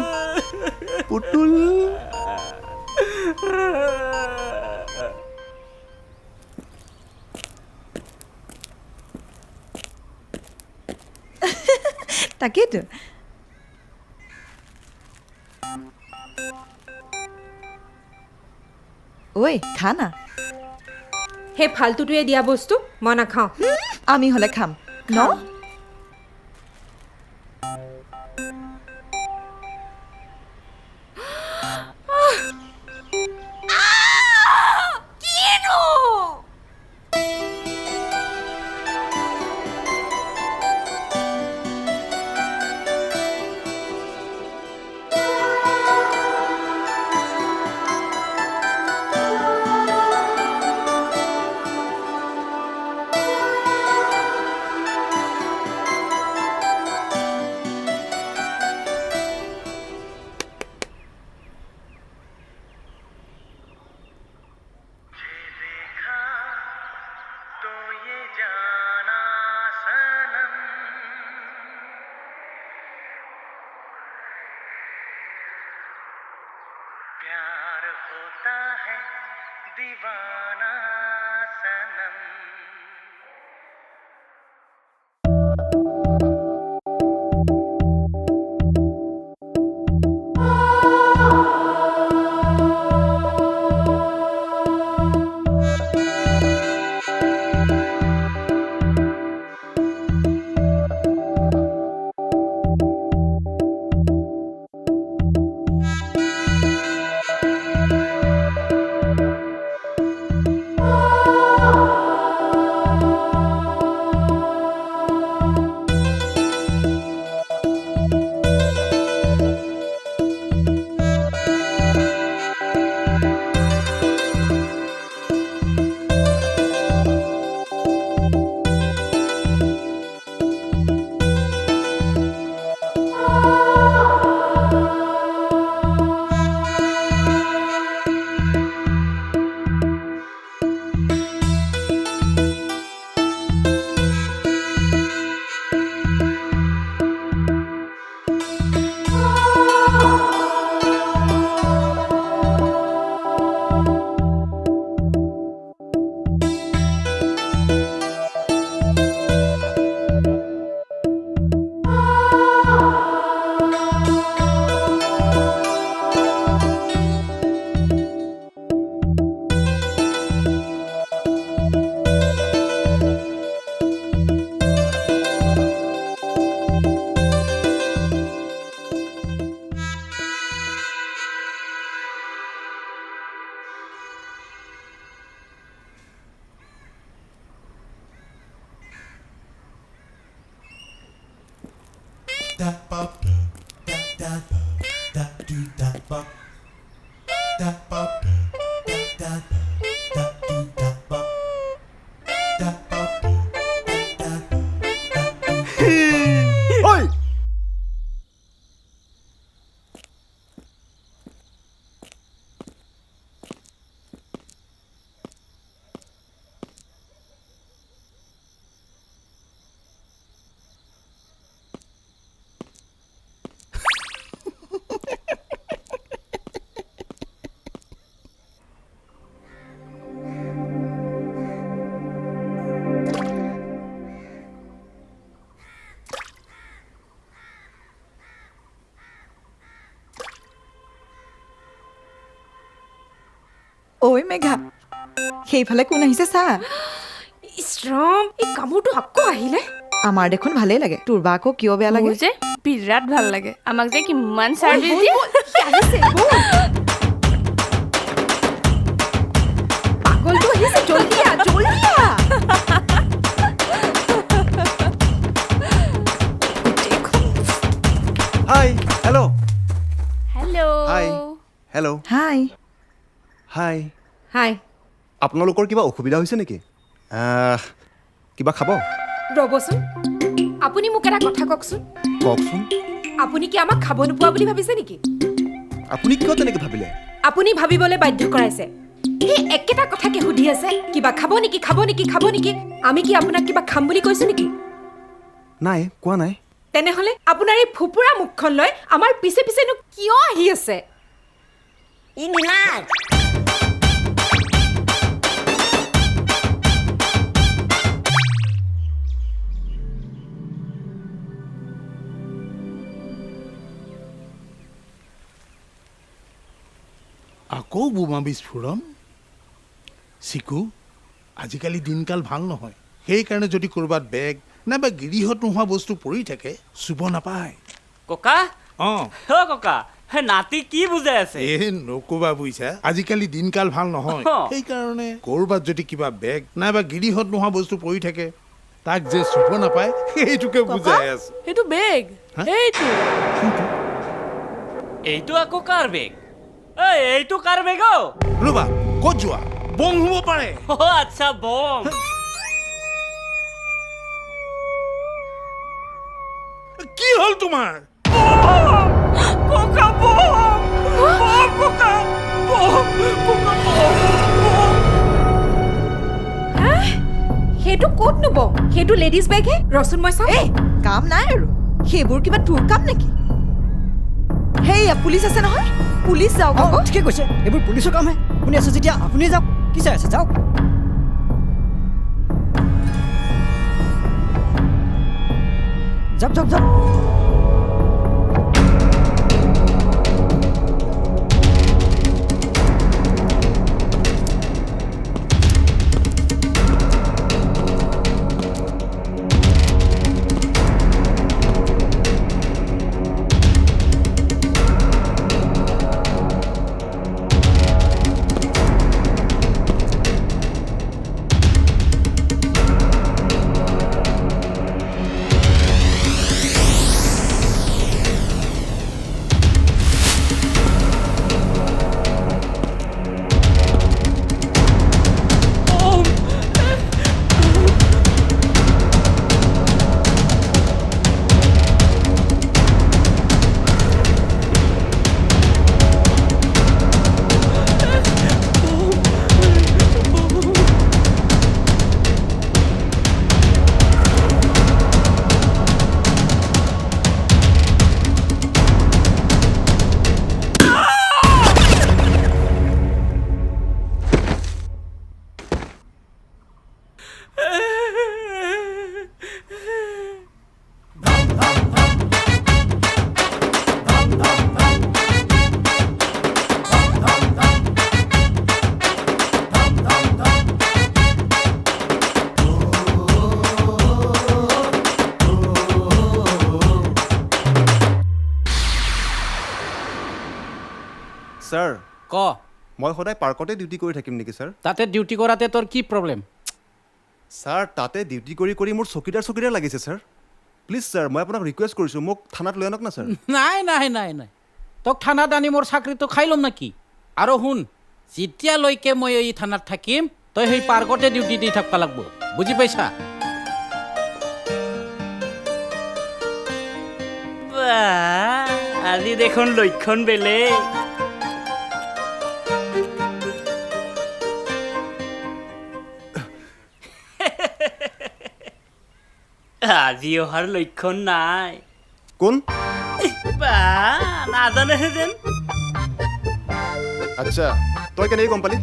পুতুল তাকেইতো ঐ খা না সেই ফাল্টুটোৱে দিয়া বস্তু মই নাখাওঁ আমি হ'লে খাম ন प्यार होता है दीवाना सनम ঐ মেঘা সেইফালে কোন আহিছে চা ইছৰাম এই কামোৰটো আকৌ আহিলে আমাৰ দেখোন ভালেই লাগে তোৰ বা আকৌ কিয় বেয়া লাগে যে বিৰাট ভাল লাগে আমাক যে কিমান চাৰ্ভিছ দিয়ে পাগলটো আহিছে জলদি আ জলদি আ hi hello' hello' hi hello' হাই হাই হাই আপোনালোকৰ কিবা অসুবিধা হৈছে নেকি কিবা খাব ৰ'বচোন আপুনি মোক এটা কথা কওকচোন কওকচোন আপুনি কি আমাক খাব নোপোৱা বুলি ভাবিছে নেকি আপুনি কিয় তেনেকৈ ভাবিলে আপুনি ভাবিবলৈ বাধ্য কৰাইছে এই একেটা কথাকে সুধি আছে কিবা খাব নেকি খাব নেকি খাব নেকি আমি কি আপোনাক কিবা খাম বুলি কৈছো নেকি নাই কোৱা নাই তেনেহলে আপোনাৰ এই ফুপুৰা মুখখন লৈ আমাৰ পিছে পিছেনো কিয় আহি আছে ই নীলাজ আকৌ বোমা বিস্ফোৰণ চিকু আজিকালি দিনকাল ভাল নহয় সেইকাৰণে যদি ক'ৰবাত বেগ নাইবা গিৰিহঁত নোহোৱা বস্তু পৰি থাকে চুব নাপায় ককা অঁ ককা হে নাতি কি বুজাই আছে নক'বা বুজিছা আজিকালি দিনকাল ভাল নহয় সেইকাৰণে ক'ৰবাত যদি কিবা বেগ নাইবা গিৰিহঁত নোহোৱা বস্তু পৰি থাকে তাক যে চুব নাপায় সেইটোকে বুজাই আছে সেইটো বেগ এইটো এইটো আকৌ কাৰ বেগ এইটো কাৰ বেগ ৰ'বা ক'ত যোৱা বম হ'ব পাৰে আচ্ছা বম কি হ'ল তোমাৰ ককা বম বম ককা বম ককা বম সেইটো ক'তনো বম সেইটো লেডিজ বেগহে ৰচোন মই চাওঁ এই কাম নাই আৰু সেইবোৰ কিবা তোৰ কাম নেকি হেইয়া পুলিচ আছে নহয় পুলিচ যাওক আকৌ ঠিকে কৈছে এইবোৰ পুলিচৰ কামহে শুনি আছো যেতিয়া আপুনি যাওক কি চাই আছে যাওক যাওক যাওক যাওক ছাৰ ক মই সদায় পাৰ্কতে ডিউটি কৰি থাকিম নেকি ছাৰ তাতে ডিউটি কৰাতে তোৰ কি প্ৰব্লেম ছাৰ তাতে ডিউটি কৰি কৰি মোৰ চকীদাৰ লাগিছে ছাৰ প্লিজ ছাৰ মই আপোনাক ৰিকুৱেষ্ট কৰিছোঁ মোক থানাত লৈ আনক না ছাৰ নাই নাই নাই নাই তোক থানাত আনি মোৰ চাকৰিটো খাই ল'ম নেকি আৰু শুন যেতিয়ালৈকে মই এই থানাত থাকিম তই সেই পাৰ্কতে ডিউটি দি থাকিব লাগিব বুজি পাইছা আজি দেখোন লক্ষণ বেলেগ আজি অহাৰ লক্ষণ নাই কোন নাজানেহে যেন আচ্ছা তই কেনেকৈ গম পালি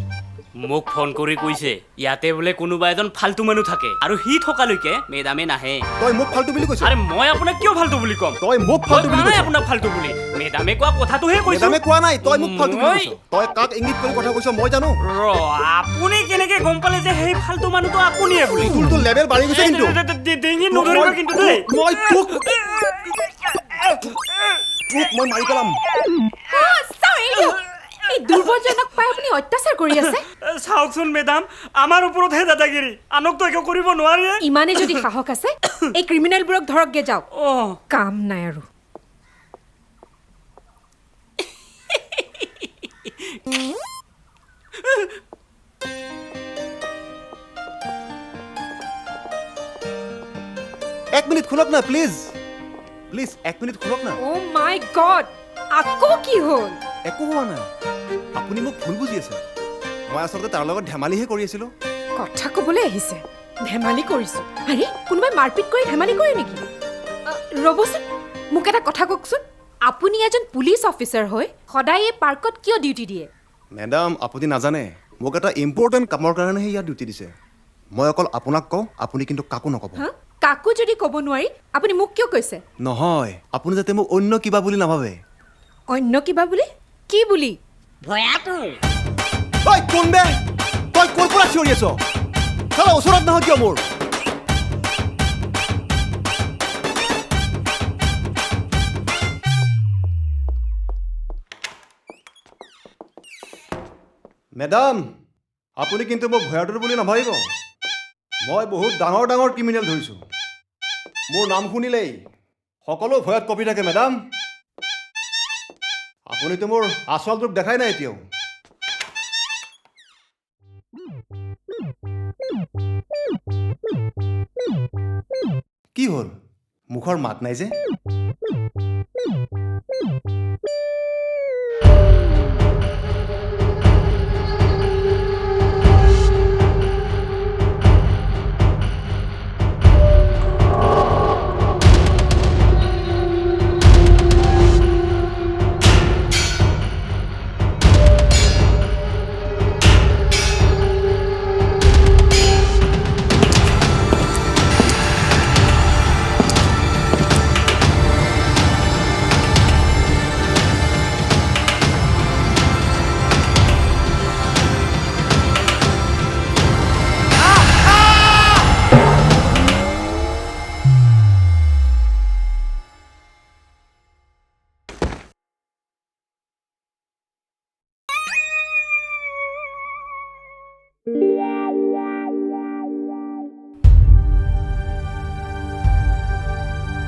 মোক ফোন কৰি কৈছে ইয়াতে বোলে কোনোবা এজন ফাল্টু মানুহ থাকে আৰু সি থকালৈকে মেডামে নাহে তই মোক ফাল্টু বুলি কৈছ আৰে মই আপোনাক কিয় ফাল্টু বুলি ক'ম তই মোক ফাল্টু বুলি কৈছ আপোনাক ফাল্টু বুলি মেডামে কোৱা কথাটোহে কৈছো মেডামে কোৱা নাই তই মোক ফাল্টু বুলি কৈছ তই কাক ইংগিত কৰি কথা কৈছ মই জানো আপুনি কেনেকৈ গম পালে যে সেই ফাল্টু মানুহটো আপুনিয়ে বুলি তোৰ লেভেল বাঢ়ি গৈছে কিন্তু ডিঙি নধৰিব কিন্তু দেই মই তোক মই মাৰি পেলাম এই দুৰ্বলজনক পাই আপুনি অত্যাচাৰ কৰি আছে চাওকচোন মেডাম আমাৰ ওপৰতহে দাদাগিৰি আনকতো একো কৰিব নোৱাৰে ইমানে যদি সাহস আছে এই ক্ৰিমিনেলবোৰক ধৰকগে যাওক কাম নাই আৰু এক মিনিট শুনক না প্লিজ প্লিজ এক মিনিট শুনক না ও মাই গড আকৌ কি হ'ল একো হোৱা নাই আপুনি মোক ভুল বুজি আছে মই আচলতে তাৰ লগত ধেমালিহে কৰি আছিলোঁ। কথা ক'বলৈ আহিছে ধেমালি কৰিছোঁ। আৰে কোনোবাই মাৰপিট কৰি ধেমালি কৰে নেকি? ৰ'বচোন, মোক এটা কথা কওকচোন, আপুনি এজন পুলিচ অফিচাৰ হৈ সদায় এই পাৰ্কত কিয় ডিউটি দিয়ে? মেডাম, আপুনি নাজানে মোক এটা ইম্পৰ্টেণ্ট কামৰ কাৰণেহে ইয়াত ডিউটি দিছে। মই অকল আপোনাক কওঁ, আপুনি কিন্তু কাকো নক'ব। কাকো যদি ক'ব নোৱাৰি আপুনি মোক কিয় কৈছে? নহয়, আপুনি যাতে মোক অন্য কিবা বুলি নাভাবে। অন্য কিবা বুলি? কি বুলি? ঐ কোন বে? তই ক'ৰ পৰা চিঞৰি আছ? চালা ওচৰত নহয় কিয় মোৰ? মেডাম, আপুনি কিন্তু মোক ভয়াতুৰ বুলি নাভাবিব। মই বহুত ডাঙৰ ডাঙৰ ক্ৰিমিনেল ধৰিছোঁ। মোৰ নাম শুনিলেই সকলো ভয়ত কঁপি থাকে। মেডাম, আপুনিতো মোৰ আচল ৰূপ দেখাই নাই এতিয়াও। কি হ'ল? মুখৰ মাত নাই যে?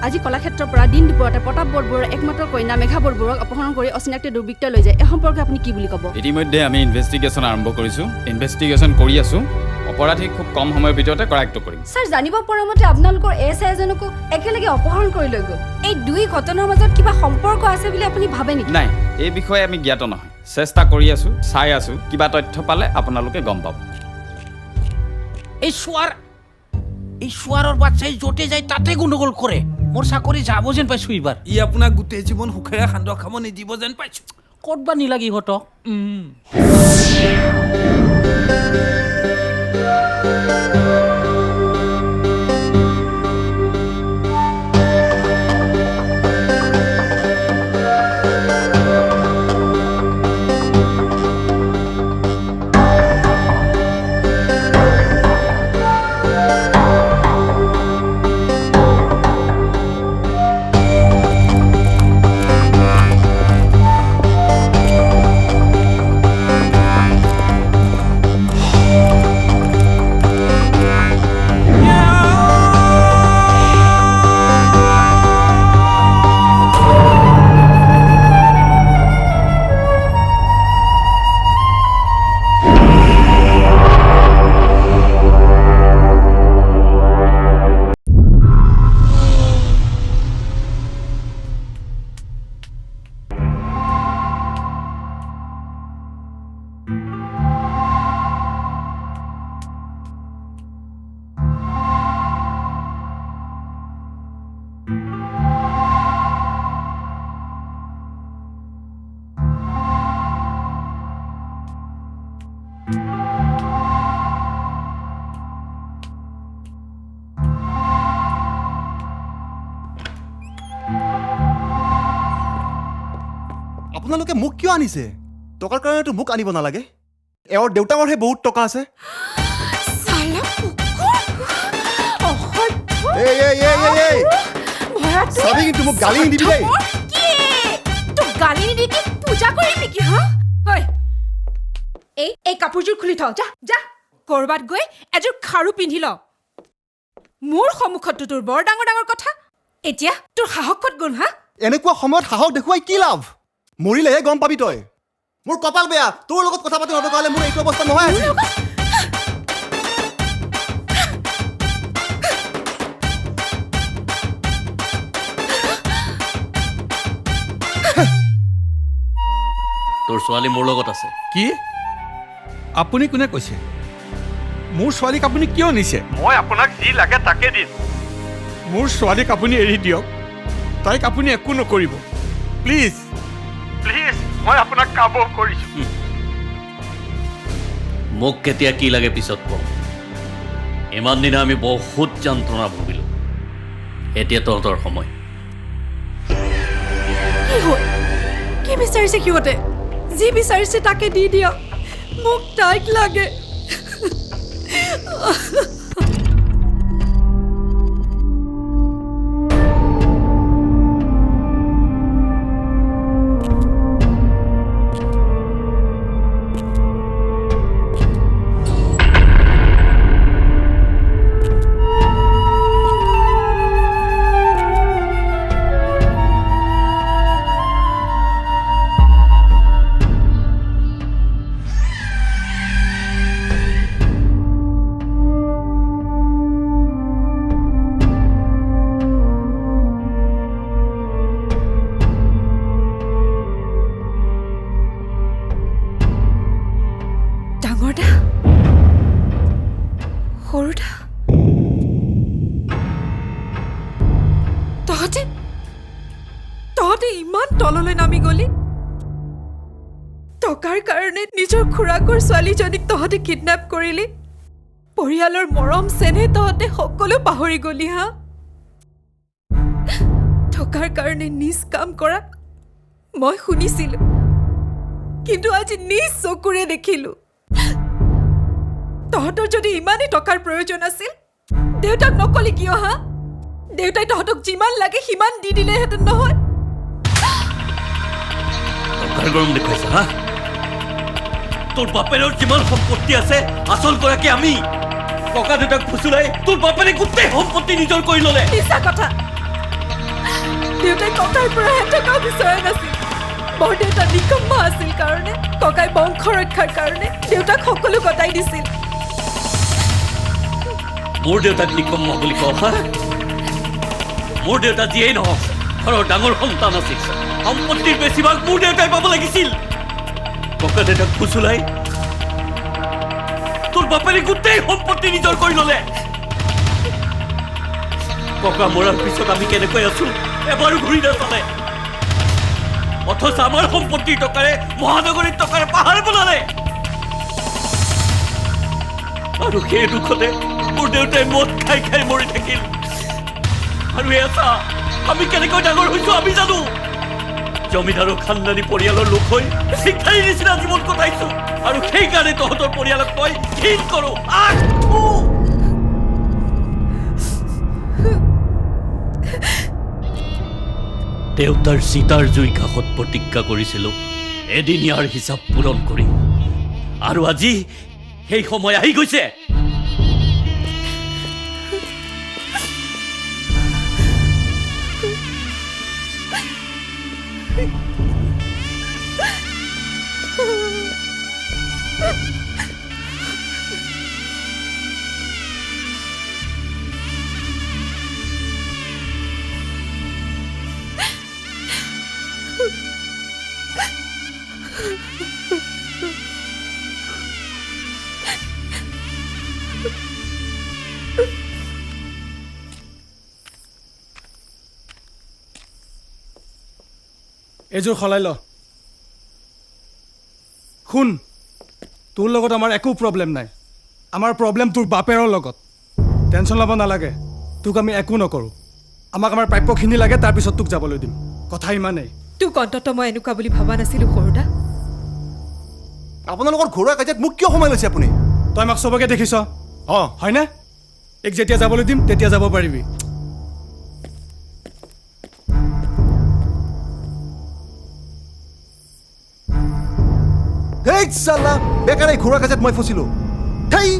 আজি কলাক্ষেত্ৰৰ পৰা দিন দুপৰতে প্ৰতাপ বৰবৰুৱাৰ একমাত্ৰ কন্যা মেঘা বৰবৰুৱাক অপহৰণ কৰি অচিনাক্ত দুৰ্বৃত্ত লৈ যায়। এই সম্পৰ্কে আপুনি কি বুলি ক'ব? ইতিমধ্যে আমি ইনভেষ্টিগেশ্যন আৰম্ভ কৰিছোঁ। ইনভেষ্টিগেশ্যন কৰি আছোঁ। অপৰাধীক খুব কম সময়ৰ ভিতৰতে কৰায়ত্ব কৰিম। ছাৰ, জানিব পৰা মতে আপোনালোকৰ এছআই এজনকো একেলগে অপহৰণ কৰি লৈ গ'ল। এই দুই ঘটনাৰ মাজত কিবা সম্পৰ্ক আছে বুলি আপুনি ভাবে নেকি? নাই, এই বিষয়ে আমি জ্ঞাত নহয়। চেষ্টা কৰি আছোঁ, চাই আছোঁ। কিবা তথ্য পালে আপোনালোকে গম পাব। এই চোৱাৰৰ বাচ্চাই য'তে যায় তাতে গণ্ডগোল কৰে। মোৰ চাকৰি যাব যেন পাইছোঁ এইবাৰ। ই আপোনাক গোটেই জীৱন সুখেৰে সান্দহ খাব নিদিব যেন পাইছোঁ। ক'ত বা নিলাগি ইহঁতক? আপোনালোকে মোক কিয় আনিছে? টকাৰ কাৰণেতো মোক আনিব নালাগে। এওঁৰ দেউতাকৰহে বহুত টকা আছে। চাবি কিন্তু মোক গালি নিদিবি দেই। তোক গালি নিদি পূজা কৰিম নেকি? এই কাপোৰযোৰ খুলি থওঁ। যা যা, ক'ৰবাত গৈ এযোৰ খাৰু পিন্ধি ল। মোৰ সন্মুখততো তোৰ বৰ ডাঙৰ ডাঙৰ কথা। এতিয়া তোৰ সাহস ক'ত গ'ল? এনেকুৱা সময়ত সাহস দেখুৱাই কি লাভ? মৰিলেহে গম পাবি তই। মোৰ কপাল বেয়া, তোৰ লগত কথা পাতি নথকা হ'লে মোৰ এইটো অৱস্থা নহয় আছিল। তোৰ ছোৱালী মোৰ লগত আছে। কি? আপুনি কোনে কৈছে মোৰ ছোৱালীক আপুনি কিয় নিছে মই আপোনাক যি লাগে তাকে দিম মোৰ ছোৱালীক আপুনি এৰি দিয়ক তাইক আপুনি একো নকৰিব প্লিজ প্লিজ মই আপোনাক কাবৌ কৰিছোঁ মোক কেতিয়া কি লাগে পিছত কওঁ ইমান দিনা আমি বহুত যন্ত্ৰণা ভুগিলোঁ এতিয়া তহঁতৰ সময় কি হ'ল কি বিচাৰিছে সিহঁতে যি বিচাৰিছে তাকে দি দিয়ক মোক তাইক লাগে তহঁতে ইমান তললৈ নামি গলি টকাৰ কাৰণে নিজৰ খুৰাকৰ ছোৱালীজনীক তহঁতে কিডনেপ কৰিলি পৰিয়ালৰ মৰম চেনেহ তহঁতে সকলো পাহৰি গলি হা টকাৰ কাৰণে নিজ কাম কৰা মই শুনিছিলো কিন্তু আজি নিজ চকুৰে দেখিলো তহঁতৰ যদি ইমানেই টকাৰ প্ৰয়োজন আছিল দেউতাক নকলি কিয় হা দেউতাই তহঁতক যিমান লাগে সিমান দি দিলেহেঁতেন নহয় টকাৰ গৰম দেখুৱাইছা হা তোৰ বাপেৰৰ যিমান সম্পত্তি আছে আচল গৰাকী আমি ককা দেউতাক ফুচুলাই তোৰ বাপেৰে গোটেই সম্পত্তি নিজৰ কৰি ল'লে মিছা কথা দেউতাই ককাৰ পৰা টকা বিচৰা নাছিল বৰ দেউতা নিকম্মা আছিল কাৰণে ককাই বংশ ৰক্ষাৰ কাৰণে দেউতাক সকলো গতাই দিছিল মোৰ দেউতাক নিকম্মা বুলি কওঁ হা মোৰ দেউতা যিয়েই নহওক ঘৰৰ ডাঙৰ সন্তান আছিল সম্পত্তিৰ বেছিভাগ মোৰ দেউতাই পাব লাগিছিল ককা দেউতাক ফুচুলাই তোৰ বাপেৰে গোটেই সম্পত্তি নিজৰ কৰি ল'লে ককা মৰাৰ পিছত আমি কেনেকৈ আছো এবাৰো ঘূৰি নাচালে অথচ আমাৰ সম্পত্তিৰ টকাৰে মহানগৰীৰ টকাৰে পাহাৰ বনালে আৰু সেই দুখতে মোৰ দেউতাই মদ খাই খাই মৰি থাকিল আৰু এটা আমি কেনেকৈ ডাঙৰ হৈছো আমি জানো জমিদাৰ খানদানী পৰিয়ালৰ লোক হৈ শিক্ষাৰী নিচিনা জীৱন কটাইছো আৰু সেইকাৰণে তহঁতৰ পৰিয়ালক মই ঘৃণ কৰো দেউতাৰ সীতাৰ জুই কাষত প্ৰতিজ্ঞা কৰিছিলো এদিন ইয়াৰ হিচাপ পূৰণ কৰি আৰু আজি সেই সময় আহি গৈছে এযোৰ সলাই ল শুন তোৰ লগত আমাৰ একো প্ৰব্লেম নাই আমাৰ প্ৰব্লেম তোৰ বাপেৰৰ লগত টেনশ্যন ল'ব নালাগে তোক আমি একো নকৰোঁ আমাক আমাৰ প্ৰাপ্যখিনি লাগে তাৰপিছত তোক যাবলৈ দিম কথা ইমানেই তোক অন্ততঃ মই এনেকুৱা বুলি ভবা নাছিলোঁ সৰুদা আপোনালোকৰ ঘৰুৱা কাজিয়াত মোক কিয় সোমাই লৈছে আপুনি তই আমাক চবকে দেখিছ অঁ হয়নে এক যেতিয়া যাবলৈ দিম তেতিয়া যাব পাৰিবি হেই চালা বেকাৰে ঘৰুৱা কাজিয়াত মই ফচিলোঁ হেই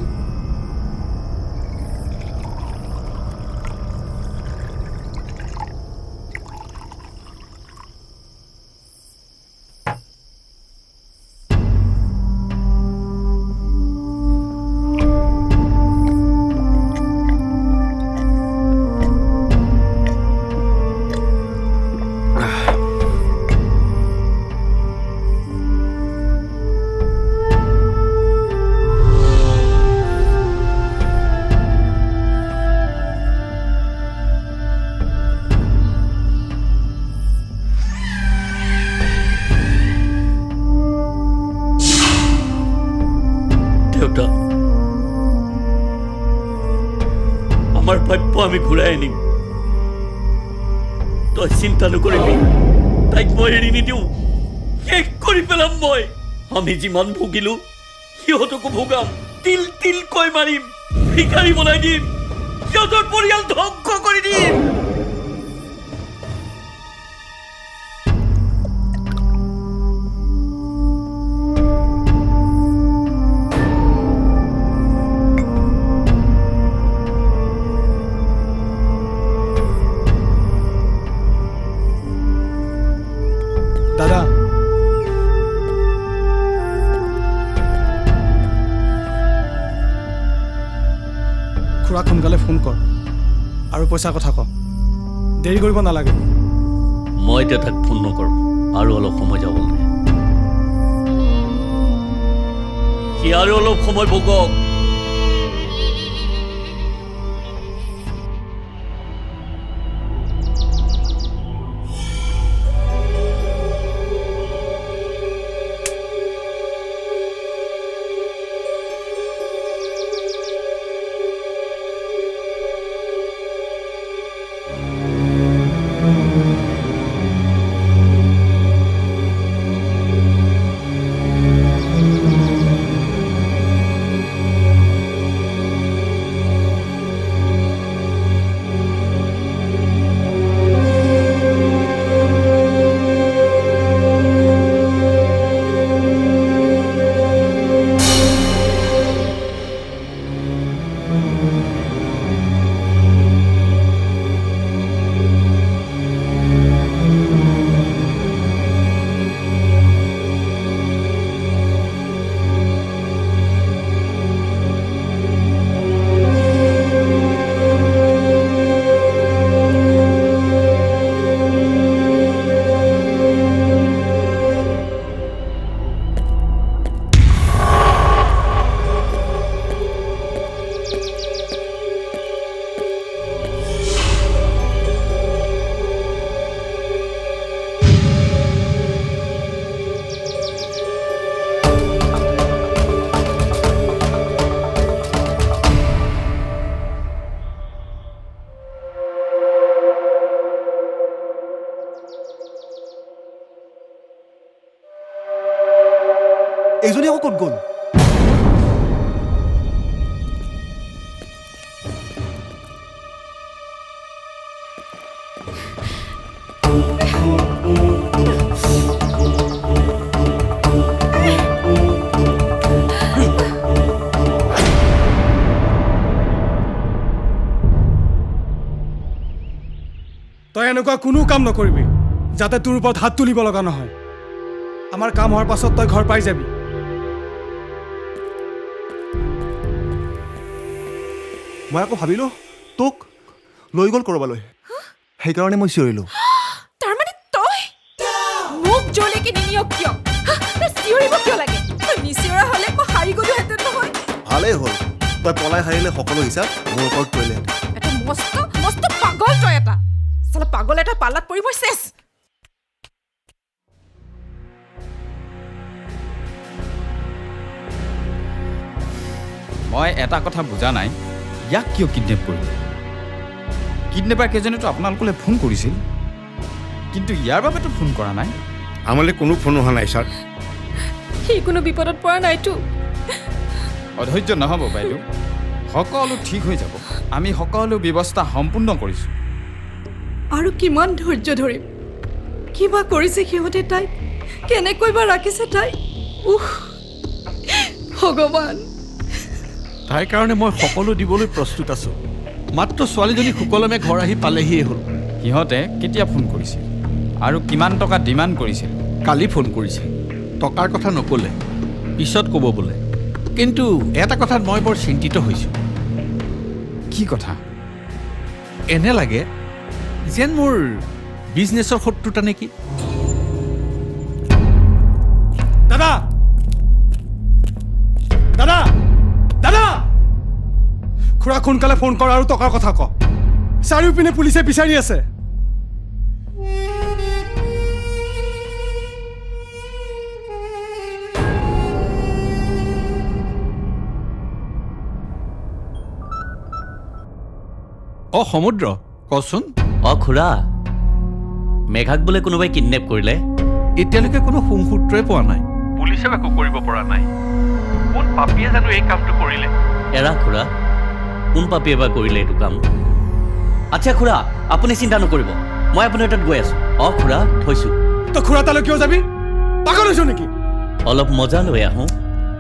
আমাৰ প্ৰাপ্য আমি ঘূৰাই আনিম তই চিন্তা নকৰিবি তাইক মই এৰি নিদিওঁ শেষ কৰি পেলাম মই আমি যিমান ভুগিলো সিহঁতকো ভোগাম তিল তিলকৈ মাৰিম ভিখাৰী বনাই দিম সিহঁতৰ পৰিয়াল ধ্বংস কৰি দিম দাদা খুৰাক সোনকালে ফোন কৰ আৰু পইচাৰ কথা ক দেৰি কৰিব নালাগে মই এতিয়া তাক ফোন নকৰোঁ আৰু অলপ সময় যাব লাগে সি আৰু অলপ সময় ভোগক এইজনী আকৌ ক'ত গ'ল তই এনেকুৱা কোনো কাম নকৰিবি যাতে তোৰ ওপৰত হাত তুলিব লগা নহয় আমাৰ কাম হোৱাৰ পাছত তই ঘৰ পাই যাবি মই আকৌ ভাবিলোঁ তোক লৈ গ'ল ক'ৰবালৈ সেইকাৰণে মই চিঞৰিলোঁ তাৰমানে তই মোক জলেকে নিনিয় কিয় তই চিঞৰিব কিয় লাগে তই নিচিঞৰা হ'লে মই হাৰি গ'লোহেঁতেন নহয় ভালেই হ'ল তই পলাই হাৰিলে সকলো হিচাপ মোৰ ওপৰত পৰিলেহেঁতেন এটা মস্ত মস্ত পাগল তই এটা চালা পাগল এটা পাল্লাত পৰি মই চেছ মই এটা কথা বুজা নাই ইয়াক কিয় কিডনেপ কৰিলে কিডনেপাৰ কেইজনেতো আপোনালোকলৈ ফোন কৰিছিল কিন্তু ইয়াৰ বাবেতো ফোন কৰা নাই আমালৈ কোনো ফোন অহা নাই ছাৰ সি কোনো বিপদত পৰা নাইতো অধৈৰ্য নহ'ব বাইদেউ সকলো ঠিক হৈ যাব আমি সকলো ব্যৱস্থা সম্পূৰ্ণ কৰিছোঁ আৰু কিমান ধৈৰ্য ধৰিম কিবা কৰিছে সিহঁতে তাইক কেনেকৈ বা ৰাখিছে তাই ভগৱান তাইৰ কাৰণে মই সকলো দিবলৈ প্ৰস্তুত আছোঁ মাত্ৰ ছোৱালীজনী সুকলমে ঘৰ আহি পালেহিয়ে হ'ল সিহঁতে কেতিয়া ফোন কৰিছিল আৰু কিমান টকা ডিমাণ্ড কৰিছিল কালি ফোন কৰিছিল টকাৰ কথা নক'লে পিছত ক'ব বোলে কিন্তু এটা কথাত মই বৰ চিন্তিত হৈছোঁ কি কথা এনে লাগে যেন মোৰ বিজনেছৰ শত্ৰুতা নেকি দাদা দাদা দাদা খুৰাক সোনকালে ফোন কৰ আৰু টকাৰ কথা ক চাৰিওপিনে পুলিচে বিচাৰি আছে অ সমুদ্ৰ কচোন। অ খুৰা, মেঘাক বোলে কোনোবাই কিডনেপ কৰিলে। এতিয়ালৈকে কোনো সুংসূত্ৰই পোৱা নাই। পুলিচেও একো কৰিব পৰা নাই। কোন পাপীয়ে জানো এই কামটো কৰিলে? এৰা খুৰা, কোন পাপীয়ে বা কৰিলে এইটো কাম? আচ্ছা খুৰা, আপুনি চিন্তা নকৰিব, মই আপোনাৰ তাত গৈ আছো। অ খুৰা, থৈছো। তই খুৰা তালৈ কিয় যাবি? পাগল হৈছ নেকি? অলপ মজা লৈ আহোঁ।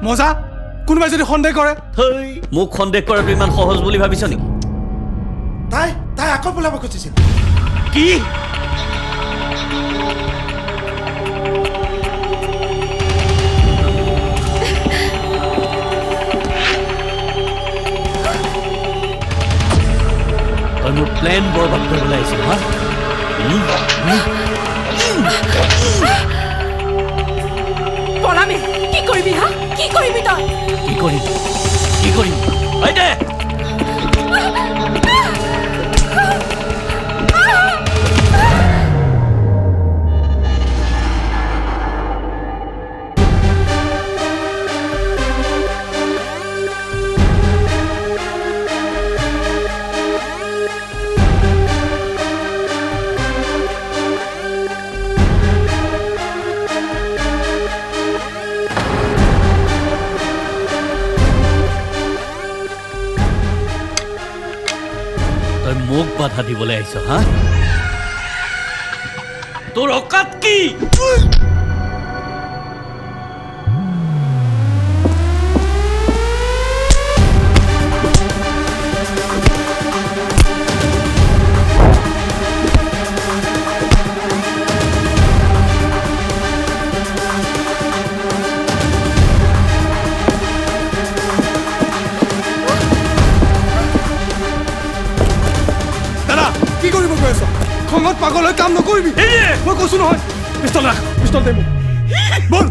মজা? কোনোবাই যদি সন্দেহ কৰে? মোক সন্দেহ কৰাটো ইমান সহজ বুলি ভাবিছ নেকি? তাই তাই আকৌ পলাব খুজিছিল। কি? তই মোৰ প্লেন বৰবাদ কৰিবলৈ আহিছিল হা? পলামে কি কৰিবি হা? কি কৰিবি তই? কি কৰিম? কি কৰিম? দে মোক বাধা দিবলৈ আহিছ হা? তোৰ অকাত কি? কি কৰিব গৈ আছ? খঙত পাগল হৈ কাম নকৰিবি। মই কৈছো নহয়, পিষ্টল ৰাখ, পিষ্টল দে মোক। বল।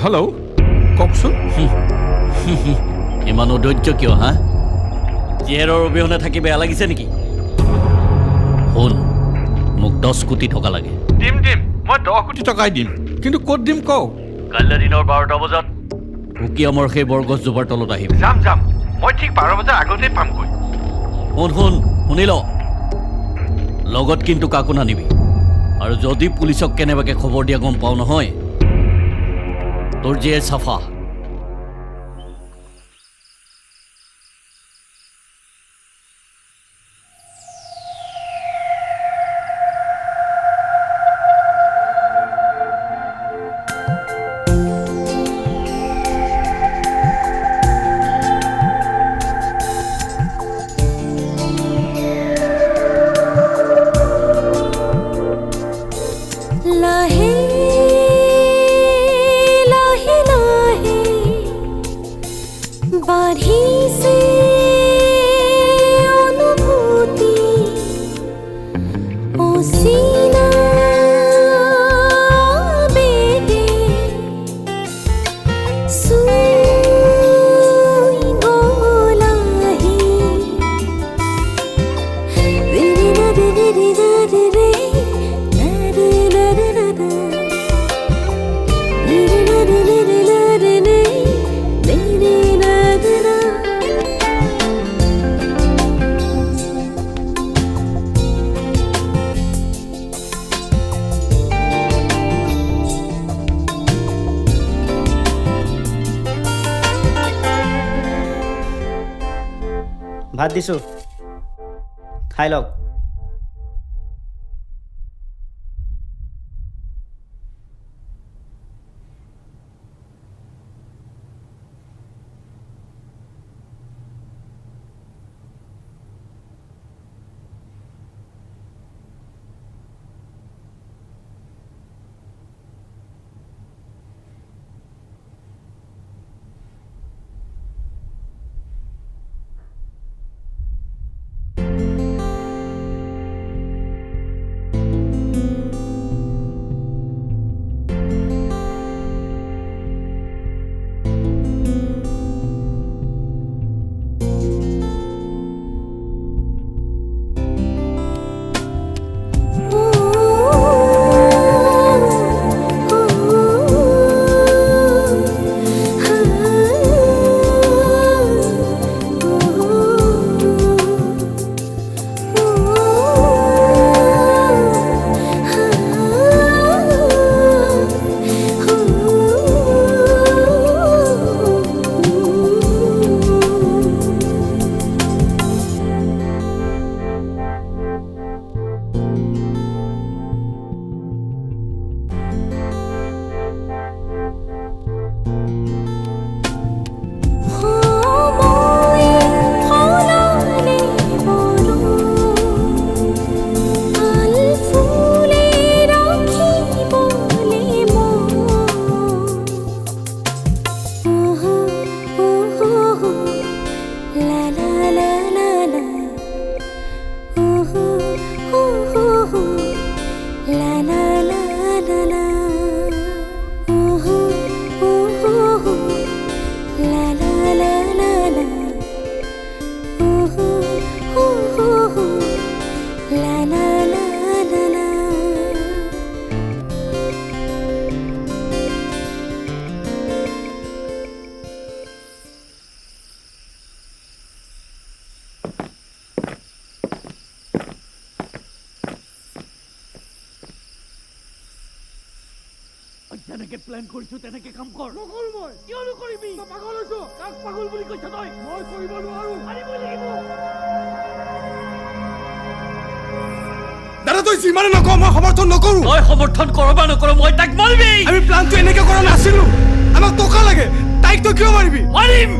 হেল্ল' কওকচোন। ইমান অধৈৰ্য কিয় হা? জীয়েৰৰ অবিহনে থাকি বেয়া লাগিছে নেকি? শুন, মোক 10 কোটি টকা লাগে। দিম মই 10 কোটি টকাই দিম, কিন্তু ক'ত দিম কওঁ? কাইলৈ দিনৰ 12টা বজাত উকিয়ামৰ সেই বৰগছজোপাৰ তলত আহিম। যাম মই ঠিক 12 বজাৰ আগতেই পামগৈ। শুনি ল, লগত কিন্তু কাকো নানিবি। আৰু যদি পুলিচক কেনেবাকৈ খবৰ দিয়া গম পাওঁ নহয়, তোৰ জীয়ে চাফা। से अनुभूति ओसीना बेगे सुई गोलाही रे रे रे रे रे रे रे रे रे रे रे ভাত দিছোঁ খাই লওক যেনেকে প্লেন কৰিছো তেনেকে কাম কৰ নকৰো মই কিয় নকৰিবি তই পাগল হৈছ কাক পাগল বুলি কৈছ তই মই কৰিব নোৱাৰো পাৰিবই লাগিব দাদা তই যিমানে নকওঁ মই সমৰ্থন নকৰো তই সমৰ্থন কৰ বা নকৰ মই তাক মাৰিবি আমি প্লানটো এনেকে কৰা নাছিলো আমাক টকা লাগে তাইক তই কিয় মাৰিবি মাৰিম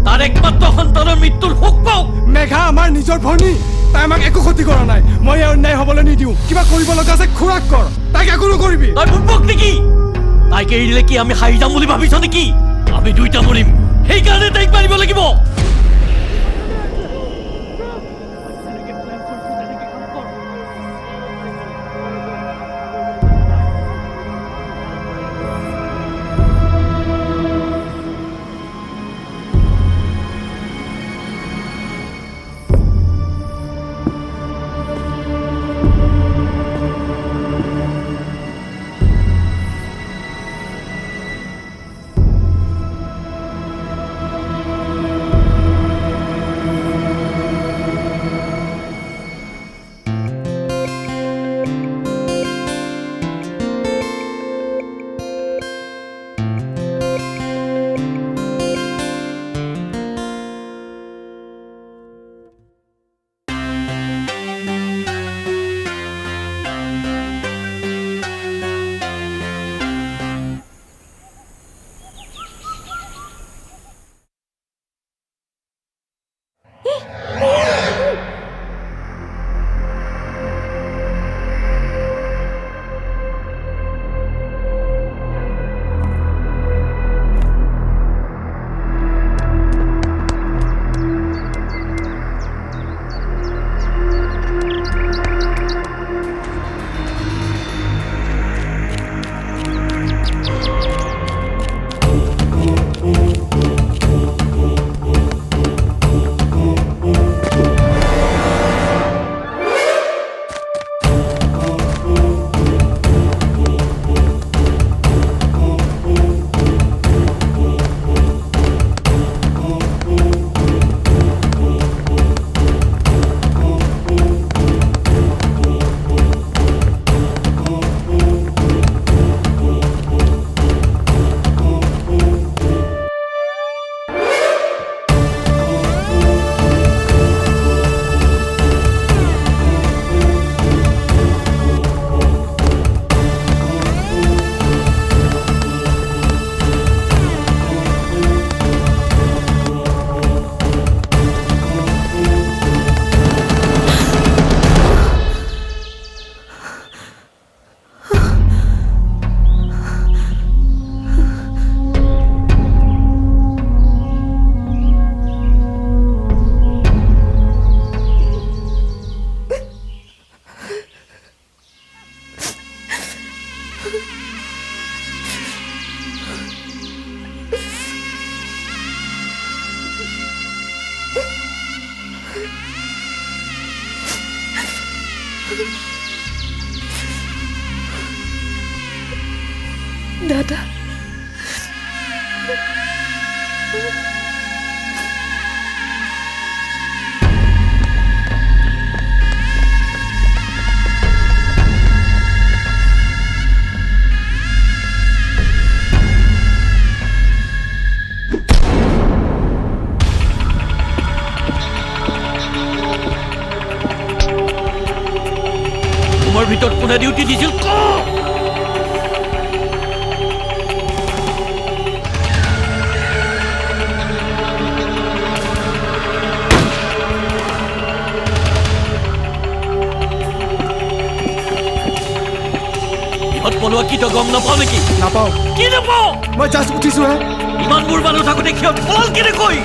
তাৰ একমাত্ৰ সন্তানৰ মৃত্যুৰ শোক পাওঁ মেঘা আমাৰ নিজৰ ভনী তাই আমাক একো ক্ষতি কৰা নাই মই অন্যায় হ'বলৈ নিদিওঁ কিবা কৰিব লগা আছে খুৰাক কৰ তাইক একো নকৰিবি তই ভুক নেকি তাইক এৰিলে কি আমি হাৰি যাম বুলি ভাবিছ নেকি আমি দুইটা মৰিম সেইকাৰণে তাইক মাৰিব লাগিব দাদা তোমাৰ ভিতৰত কোনে ডিউটি দিছিল ক ইহঁত পলোৱা কি তই গম নাপাও নেকি নাপাওঁ কি নাপাও মই জাষ্ট উঠিছোহে ইমানবোৰ মানুহ থাকোঁতে সিহঁত পলাল কেনেকৈ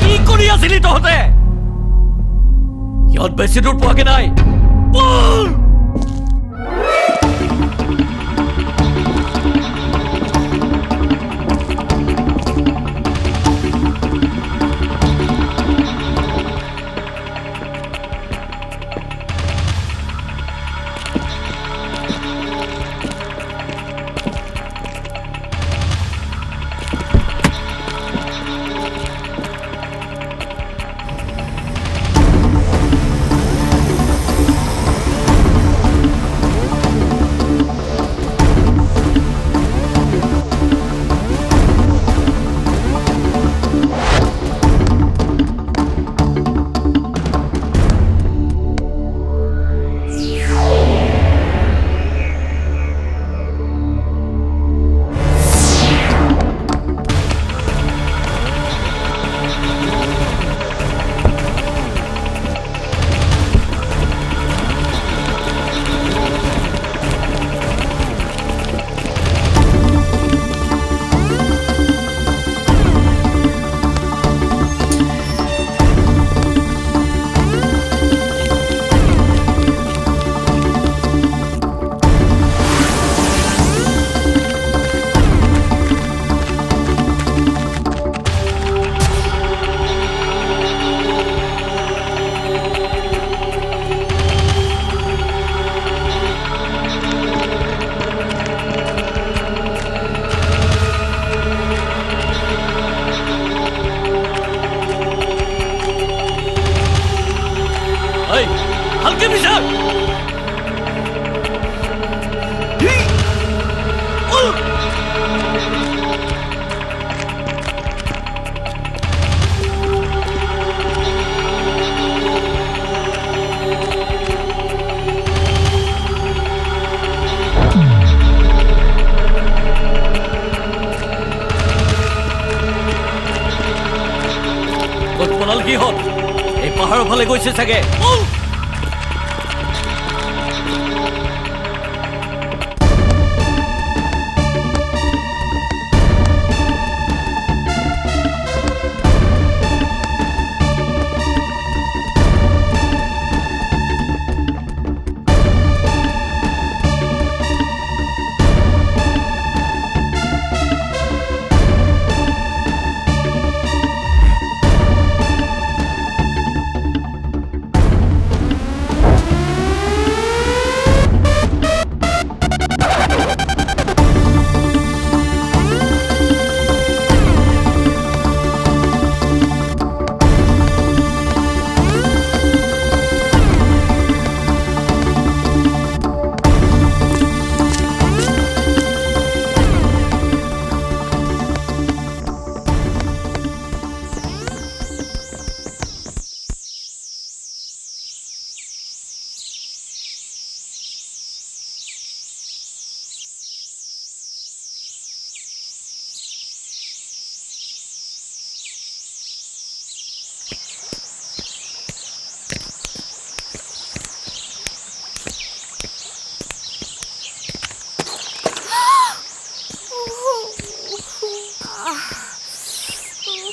কি কৰি আছিলি তহঁতে সিহঁত বেছি দূৰ পোৱাগে নাই পল হালকে বিচাৰ পলাল কি হল এই পাহাড়েৰ ফালে গৈছে চাগে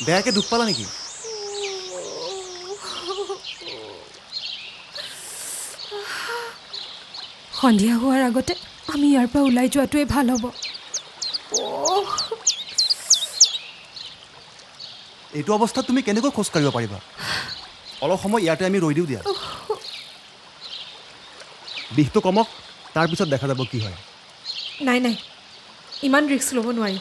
বেয়াকে দুখ পালা নেকি সন্ধিয়া হোৱাৰ আগতে আমি ইয়াৰ পৰা ওলাই যোৱাটোৱে ভাল হ'ব এইটো অৱস্থাত তুমি কেনেকৈ খোজ কাঢ়িব পাৰিবা অলপ সময় ইয়াতে আমি ৰৈ দিওঁ দিয়া বিষটো কমক তাৰপিছত দেখা যাব কি হয়। নাই নাই ইমান ৰিস্ক ল'ব নোৱাৰি।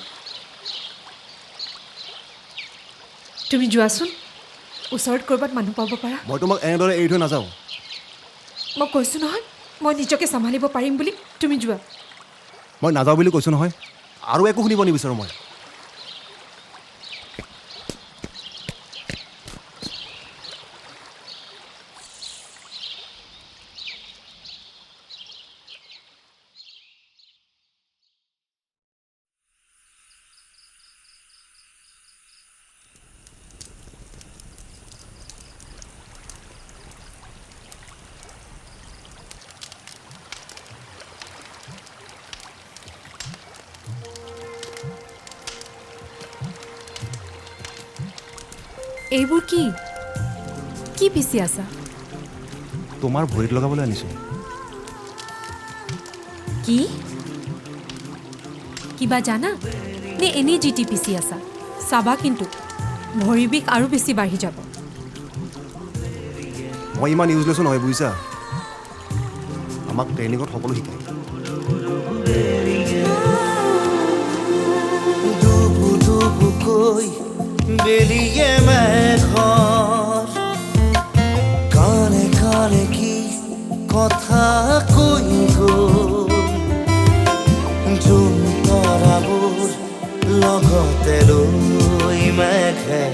তুমি যোৱাচোন, ওচৰত ক'ৰবাত মানুহ পাব পাৰা। মই তোমাক এনেদৰে এৰি থৈ নাযাওঁ। মই কৈছোঁ নহয় মই নিজকে চম্ভালিব পাৰিম বুলি, তুমি যোৱা। মই নাযাওঁ বুলি কৈছোঁ নহয়, আৰু একো শুনিব নিবিচাৰোঁ মই। এইবোৰ কি কি পিচি আছা? তোমাৰ ভৰিত লগাবলৈ আনিছোঁ। কি কিবা জানা নে এনেই জি টি পিচি আছা? চাবা কিন্তু ভৰি বিষ আৰু বেছি বাঢ়ি যাব। মই ইমান ইউজলেছো নহয় বুজিছা, আমাক ট্ৰেইনিঙত সকলো শিকায়। ডুবু ডুবুকৈ বেৰিয়ে মেঘৰ কানে কানে কি কথা কই গো জুন তৰাবোৰ লগতে লৈ মেঘে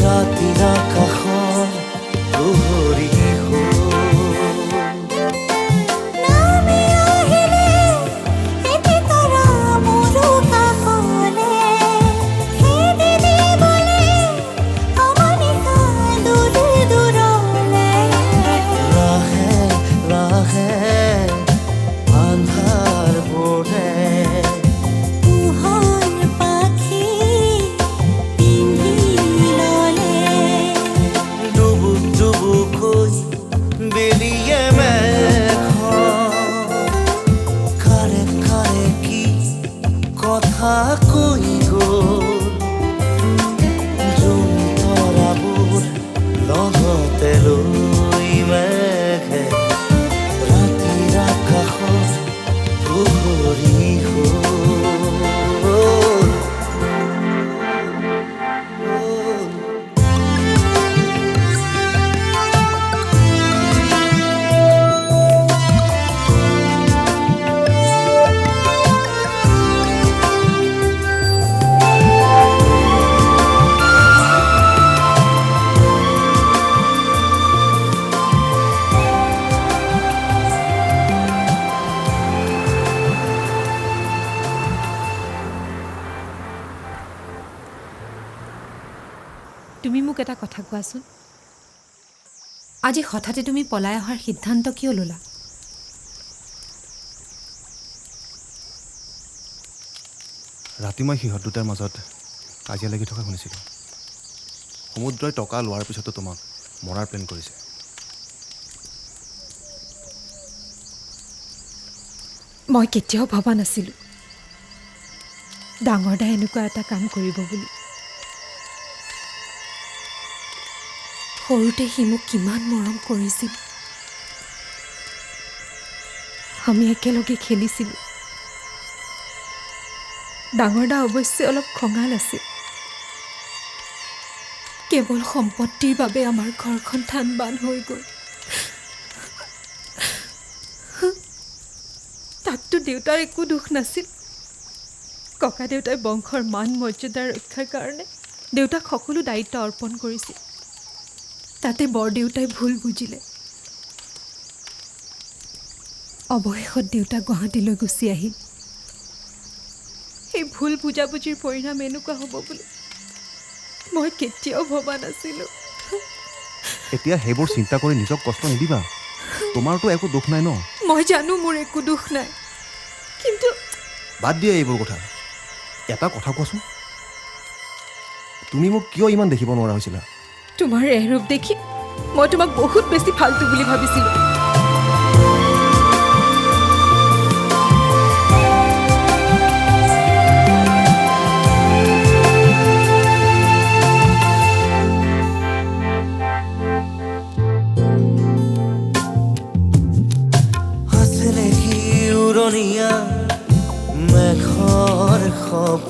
ৰাতিৰ আকাশৰ পোহৰি তুমি মোক এটা কথা কোৱাচোন, আজি হঠাতে তুমি পলাই অহাৰ সিদ্ধান্ত কিয় ল'লা? ৰাতি মই সিহঁত দুটাৰ মাজত কাজিয়া লাগি থকা শুনিছিলোঁ। সমুদ্ৰই টকা লোৱাৰ পিছতো তোমাক মৰাৰ প্লেন কৰিছে। মই কেতিয়াও ভবা নাছিলোঁ ডাঙৰ দাই এনেকুৱা এটা কাম কৰিব বুলি। সৰুতে সি মোক কিমান মৰম কৰিছিল, আমি একেলগে খেলিছিলোঁ। ডাঙৰ দা অৱশ্যে অলপ খঙাল আছিল, কেৱল সম্পত্তিৰ বাবে আমাৰ ঘৰখন থান বান হৈ গ'ল। তাততো দেউতাৰ একো দুখ নাছিল। ককা দেউতাই বংশৰ মান মৰ্যাদা ৰক্ষাৰ কাৰণে দেউতাক সকলো দায়িত্ব অৰ্পণ কৰিছিল। তাতে বৰদেউতাই ভুল বুজিলে। অৱশেষত দেউতা গুৱাহাটীলৈ গুচি আহিল। এই ভুল বুজাবুজিৰ পৰিণাম এনেকুৱা হ'ব বুলি মই কেতিয়াও ভবা নাছিলোঁ। এতিয়া সেইবোৰ চিন্তা কৰি নিজক কষ্ট নিদিবা, তোমাৰতো একো দুখ নাই ন। মই জানো মোৰ একো দুখ নাই, কিন্তু বাদ দিয়া এইবোৰ কথা। এটা কথা কোৱাচোন, তুমি মোক কিয় ইমান দেখিব নোৱাৰা হৈছিলা? তোমাৰ এই ৰূপ দেখি মই তোমাক বহুত বেছি ফাল্টু বুলি ভাবিছিলোঁ।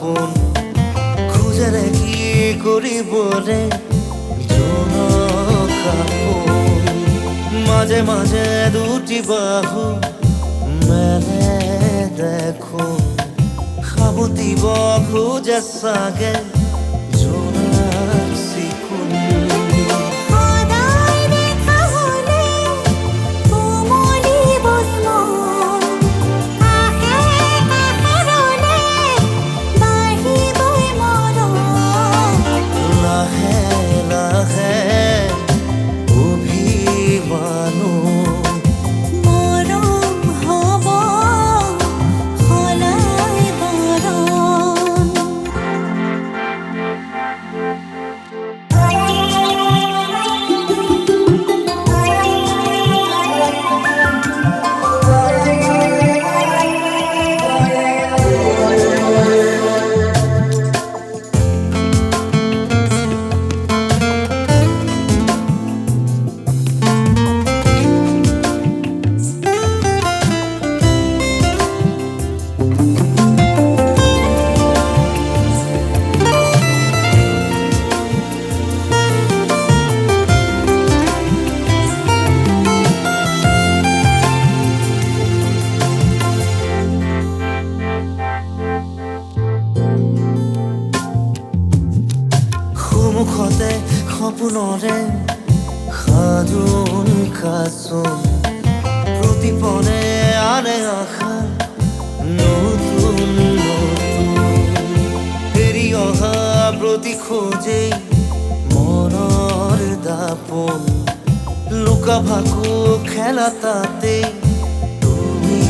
আপোন খোজেৰে কি কৰিবৰে জনক আপোন মাজে মাজে দুটি বাহু মেলে দেখোন সাবতিব খোজে চাগে জোনাক চিকুণ মুখতে সপোনৰে সাজোন কাচোন প্ৰতিপনে আনে আশা নতুন নতুন এৰি অহা প্ৰতি খোজেই মনৰ দাপোন লুকা ভাকু খেলা তাতে তুমি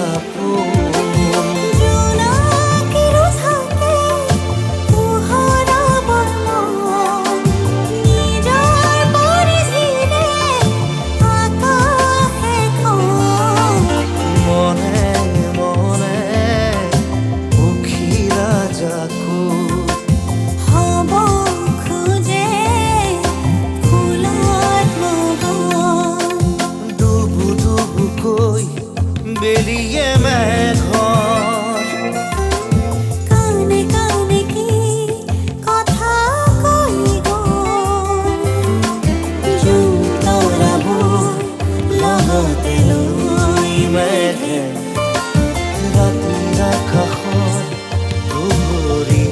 আপোন বেরিয়ে মেঘর কানে কানে কি কথা কই গো জুতরাবো লগতে লই মেঘে রাতি রাখর তোরি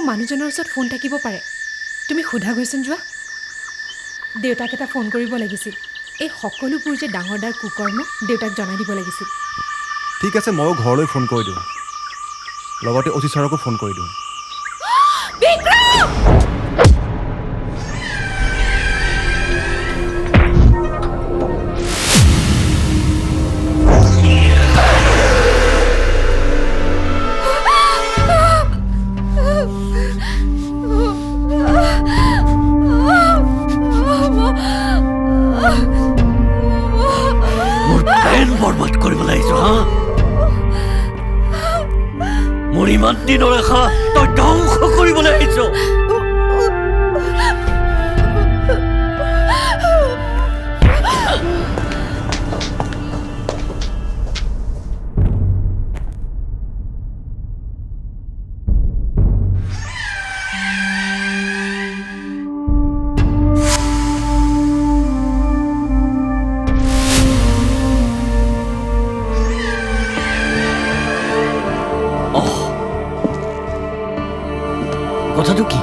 মানুহজনৰ ওচৰত ফোন থাকিব পাৰে তুমি সোধা গৈছোন যোৱা দেউতাক এটা ফোন কৰিব লাগিছিল এই সকলোবোৰ যে ডাঙৰ ডাঙৰ কুকৰ্ম দেউতাক জনাই দিব লাগিছিল ঠিক আছে ময়ো ঘৰলৈ ফোন কৰি দিওঁ লগতে অতি ছাৰকো ফোন কৰি দিওঁ বৰবাদ কৰিব লাগিছো হা দিনৰ আশা তই ধ্বংস কৰিবলৈ আহিছ। কথাটো কি?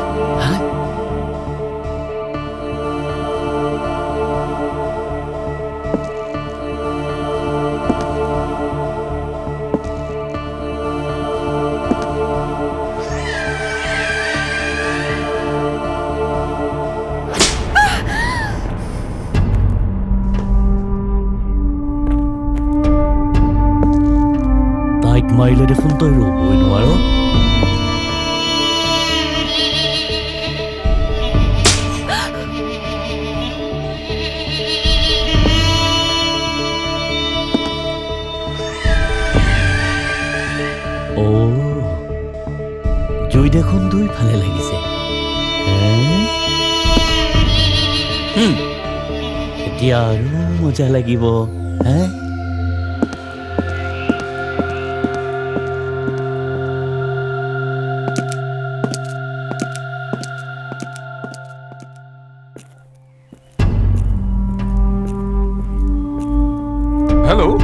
তাইক মাৰিলে দেখোন তই ৰ'বই নোৱাৰ। জুই দেখোন দুইফালে লাগিছে। এতিয়া আৰু মজা লাগিব। হেল্ল',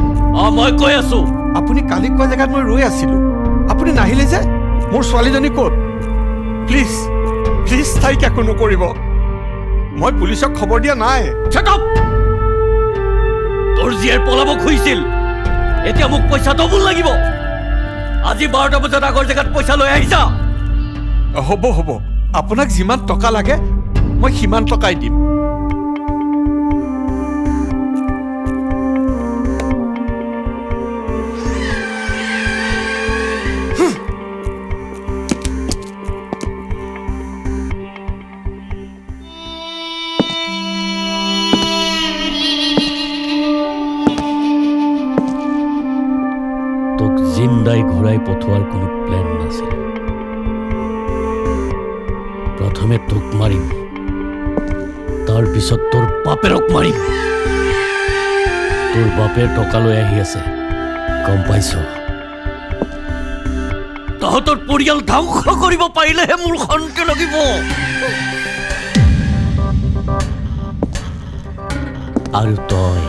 মই কৈ আছো। আপুনি কালি কোৱা জেগাত মই ৰৈ আছিলো, আপুনি নাহিলে যে। মোৰ ছোৱালীজনী ক'ত? প্লিজ প্লিজ তাইক একো নকৰিব। মই পুলিচক খবৰ দিয়া নাই। তোৰ জীয়েৰ পলাব খুজিছিল, এতিয়া মোক পইচা ডবল লাগিব। আজি 12টা বজাত আগৰ জেগাত পইচা লৈ আহিছা। হ'ব হ'ব, আপোনাক যিমান টকা লাগে মই সিমান টকাই দিম। জিন্দাই ঘূৰাই পঠোৱাৰ কোনো প্লেন নাছিল। প্ৰথমে তোক মাৰিম, তাৰ পিছত তোৰ বাপেৰক মাৰিম। তোৰ বাপেৰ টকা লৈ আহি আছে, গম পাইছ? তহঁতৰ পৰিয়াল ধ্বংস কৰিব পাৰিলেহে মোৰ শান্তি লাগিব। আৰু তই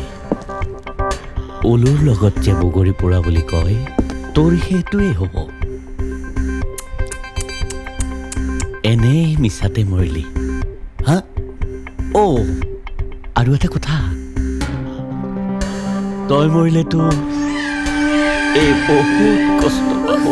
উলুৰ লগত যে বগৰী পৰা বুলি কয়, তোৰ সেইটোৱেই হ'ব। এনেই মিছাতে মৰিলি হা? আৰু এটা কথা, তই মৰিলেতো এই বহুত কষ্ট পাব।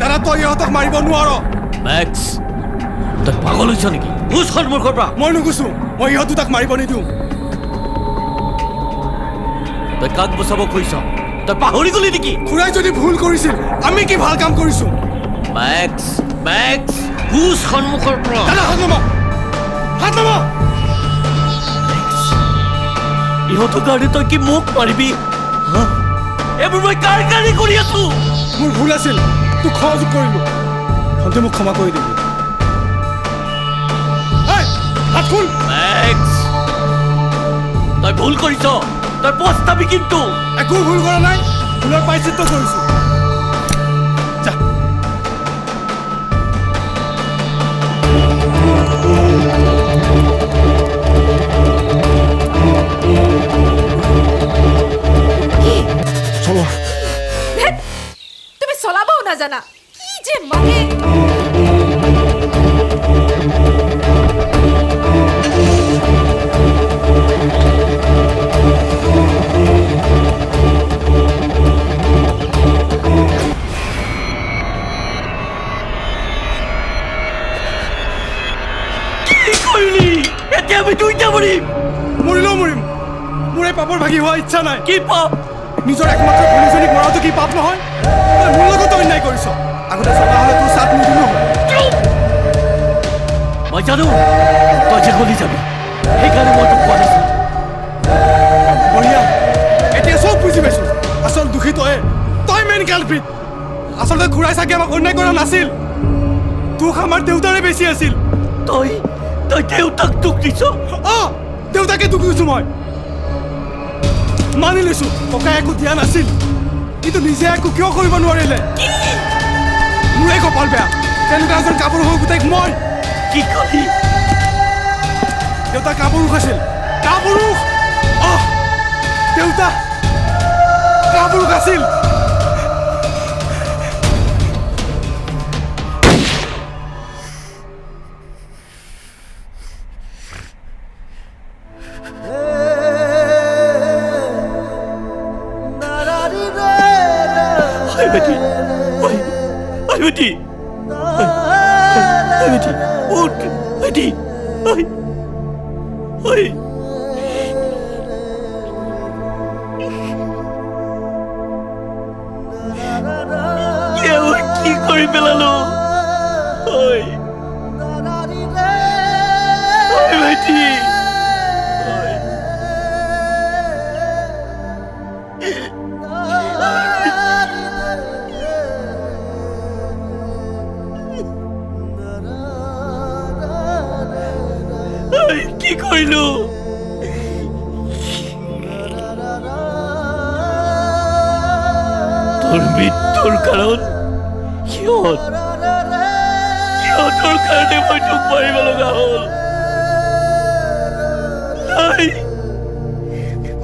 দাদা, তই ইহঁতক মাৰিব নোৱাৰ। মেক্স, তই পাগল হৈছ নেকি? গুচ সন্মুখৰ পৰা। মই নুগুছো, মই ইহঁত দুটাক মাৰিব নিদিওঁ। তই কাক বচাব খুজিছ? তই পাহৰি গলি নেকি? খুৰাই যদি ভুল কৰিছিল, আমি কি ভাল কাম কৰিছো? মেক্স, মেক্স, গুচ সন্মুখৰ পৰা। দাদা, হাত নামা, হাত নামা। ইহঁতৰ কাৰণে তই কি মোক মাৰিবি? এইবোৰ মই কাৰ কাৰণে কৰি আছো? মোৰ ভুল আছিল, তোক সহযোগ কৰিলো। ভণ্টি মোক ক্ষমা কৰি দিবি। হাত খোল। মেক্স, তই ভুল কৰিছ, তই পস্তাবি কিন্তু। একো ভুল কৰা নাই, ভুলৰ প্ৰায়শ্চিত্ত কৰিছো। যা। চলো। তুমি চলাবও নাজানা, কি যে মানে। একে আমি দুইটা মৰিম মৰিলেও মৰিম মোৰ এই পাপৰ ভাগি হোৱা ইচ্ছা নাই কি পাপ নিজৰ একমাত্ৰ ভনীজনীক মৰাটো কি পাপ নহয় তই মোৰ লগত অন্যায় কৰিছ আগতে জনা হ'লে তোৰ চাট নিদিলো মই জানো তই যে গলি যাবি সেইকাৰণে মই তোক কোৱা নাছিলো বঢ়িয়া এতিয়া চব বুজি পাইছো আচল দুখী তই মেইন কালপিত আচলতে ঘূৰাই চাগে আমাক অন্যায় কৰা নাছিল তোক আমাৰ দেউতাৰে বেছি আছিল তই দেউতাক দুখ দিছ দেউতাকে দুখ দিছো মই মানি লৈছো ককাই একো দিয়া নাছিল কিন্তু নিজে একো কিয় কৰিব নোৱাৰিলে মোৰে কপাল বেয়া তেনেকুৱা এজন কাপোৰ হৈ গোটাই মই কি কলি দেউতা কাপোৰুষ আছিল কাপোৰুষ দেউতা কাপোৰুষ আছিল বেটি উঠ বেটি কি কৰি পেলালো বেটি কি কৰিলো তোৰ মৃত্যুৰ কাৰণ সিহঁতৰ কাৰণে মই তোক মাৰিব লগা হ'ল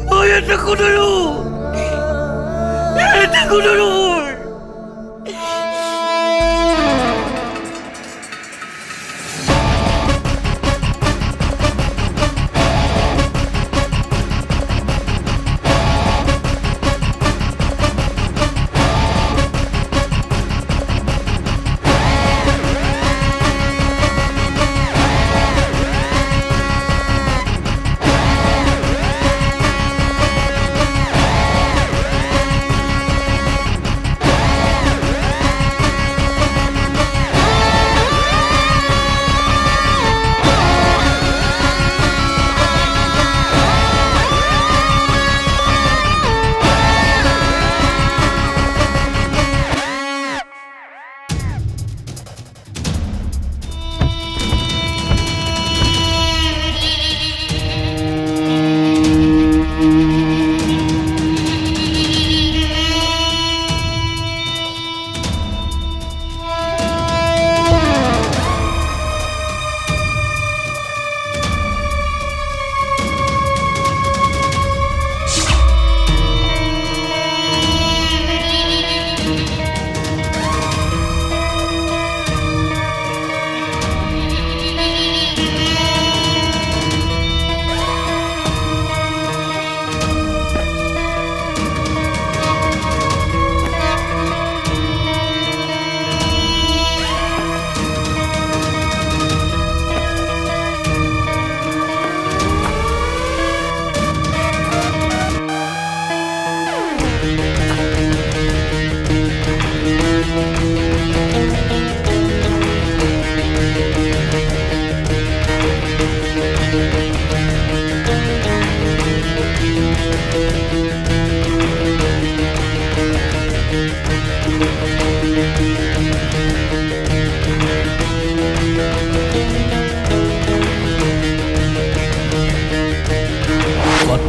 মই এটা কোনৰো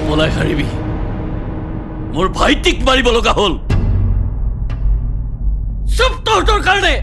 পলাই হাৰিবি মোৰ ভাইটিক মাৰিব লগা হ'ল চব তোৰ কাৰণে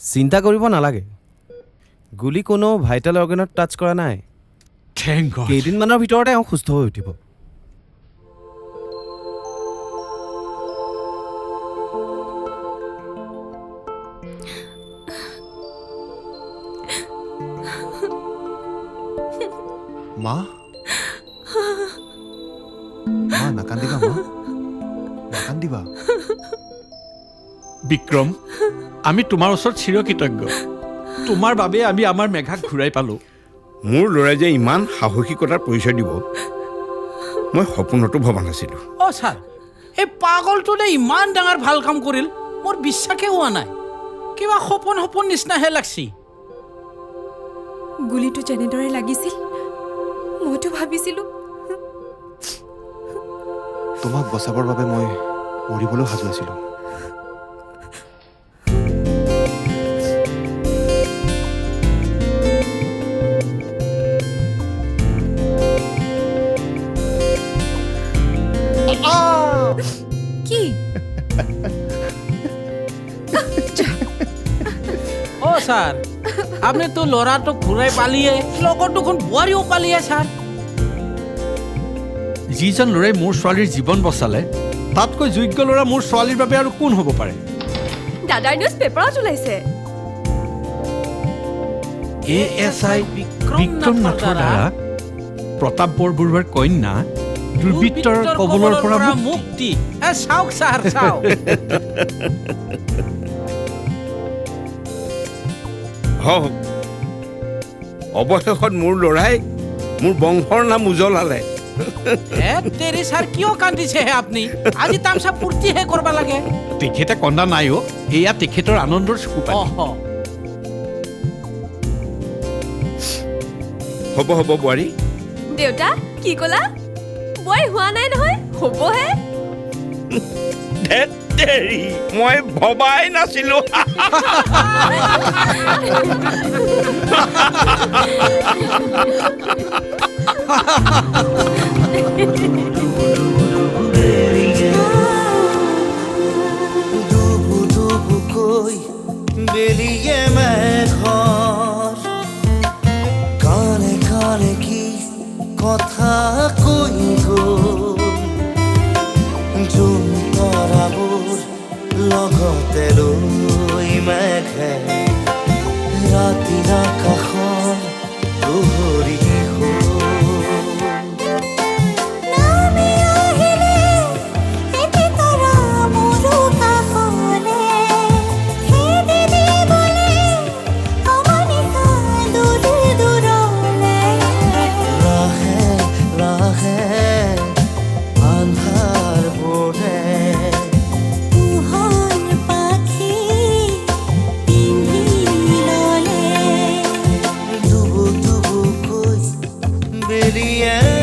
চিন্তা কৰিব নালাগে গুলি কোনো ভাইটেল অৰ্গেনত টাচ কৰা নাই থেংক গড কেইদিনমানৰ ভিতৰতে তেওঁ সুস্থ হৈ উঠিব মা মা নাকান্দিবা মা নাকান্দিবা বিক্ৰম আমি তোমাৰ ওচৰত চিৰকৃতজ্ঞ তোমাৰ বাবে আমি আমাৰ মেঘাক ঘূৰাই পালোঁ মোৰ ল'ৰাই যে ইমান সাহসিকতাৰ পৰিচয় দিব মই সপোনতো ভবা নাছিলোঁ অ' ছাৰ এই পাগলটোতে ইমান ডাঙৰ ভাল কাম কৰিল মোৰ বিশ্বাসে হোৱা নাই কিবা সপোন সপোন নিচিনাহে লাগছি গুলীটো যেনেদৰে লাগিছিল মইতো ভাবিছিলোঁ তোমাক বচাবৰ বাবে মই মৰিবলৈ সাজু আছিলোঁ কি অ' ছাৰ আপুনিতো ল'ৰাটোক ঘূৰাই পালিয়ে লগত দুখন বোৱাৰীও পালিয়ে ছাৰ যিজন ল'ৰাই মোৰ ছোৱালীৰ জীৱন বচালে তাতকৈ যোগ্য ল'ৰা মোৰ ছোৱালীৰ বাবে আৰু কোন হ'ব পাৰে দাদাৰ নিউজ পেপাৰত ওলাইছে ASI বিক্ৰম নাথৰ দ্বাৰা প্ৰতাপ বৰবৰুৱাৰ কন্যা দুৰ্বৃত্তৰ কবলৰ পৰা মুক্তি চাওক ছাৰ চাওক অৱশেষত মোৰ ল'ৰাই মোৰ বংশৰ নাম উজ্বলালে তেৰি ছাৰ কিয় কান্দিছেহে আপুনি আজি তামচা পূৰ্তিহে কৰিব লাগে তেখেতে কন্দা নাই অ' এয়া তেখেতৰ আনন্দৰ চকু পানী হ'ব হ'ব বোৱাৰী দেউতা কি ক'লা বই হোৱা নাই নহয় হ'বহে ধেৎ তেৰি মই ভবাই নাছিলোঁ ডুবু ডুবুকৈ বেলিয়ে মেঘৰ কানে কানে কি কথা কৈ গ'ল জোন তৰাবোৰ লগতে লৈ মেঘে ৰাতিৰ আকাশৰ পোহৰি বেৰিয়ে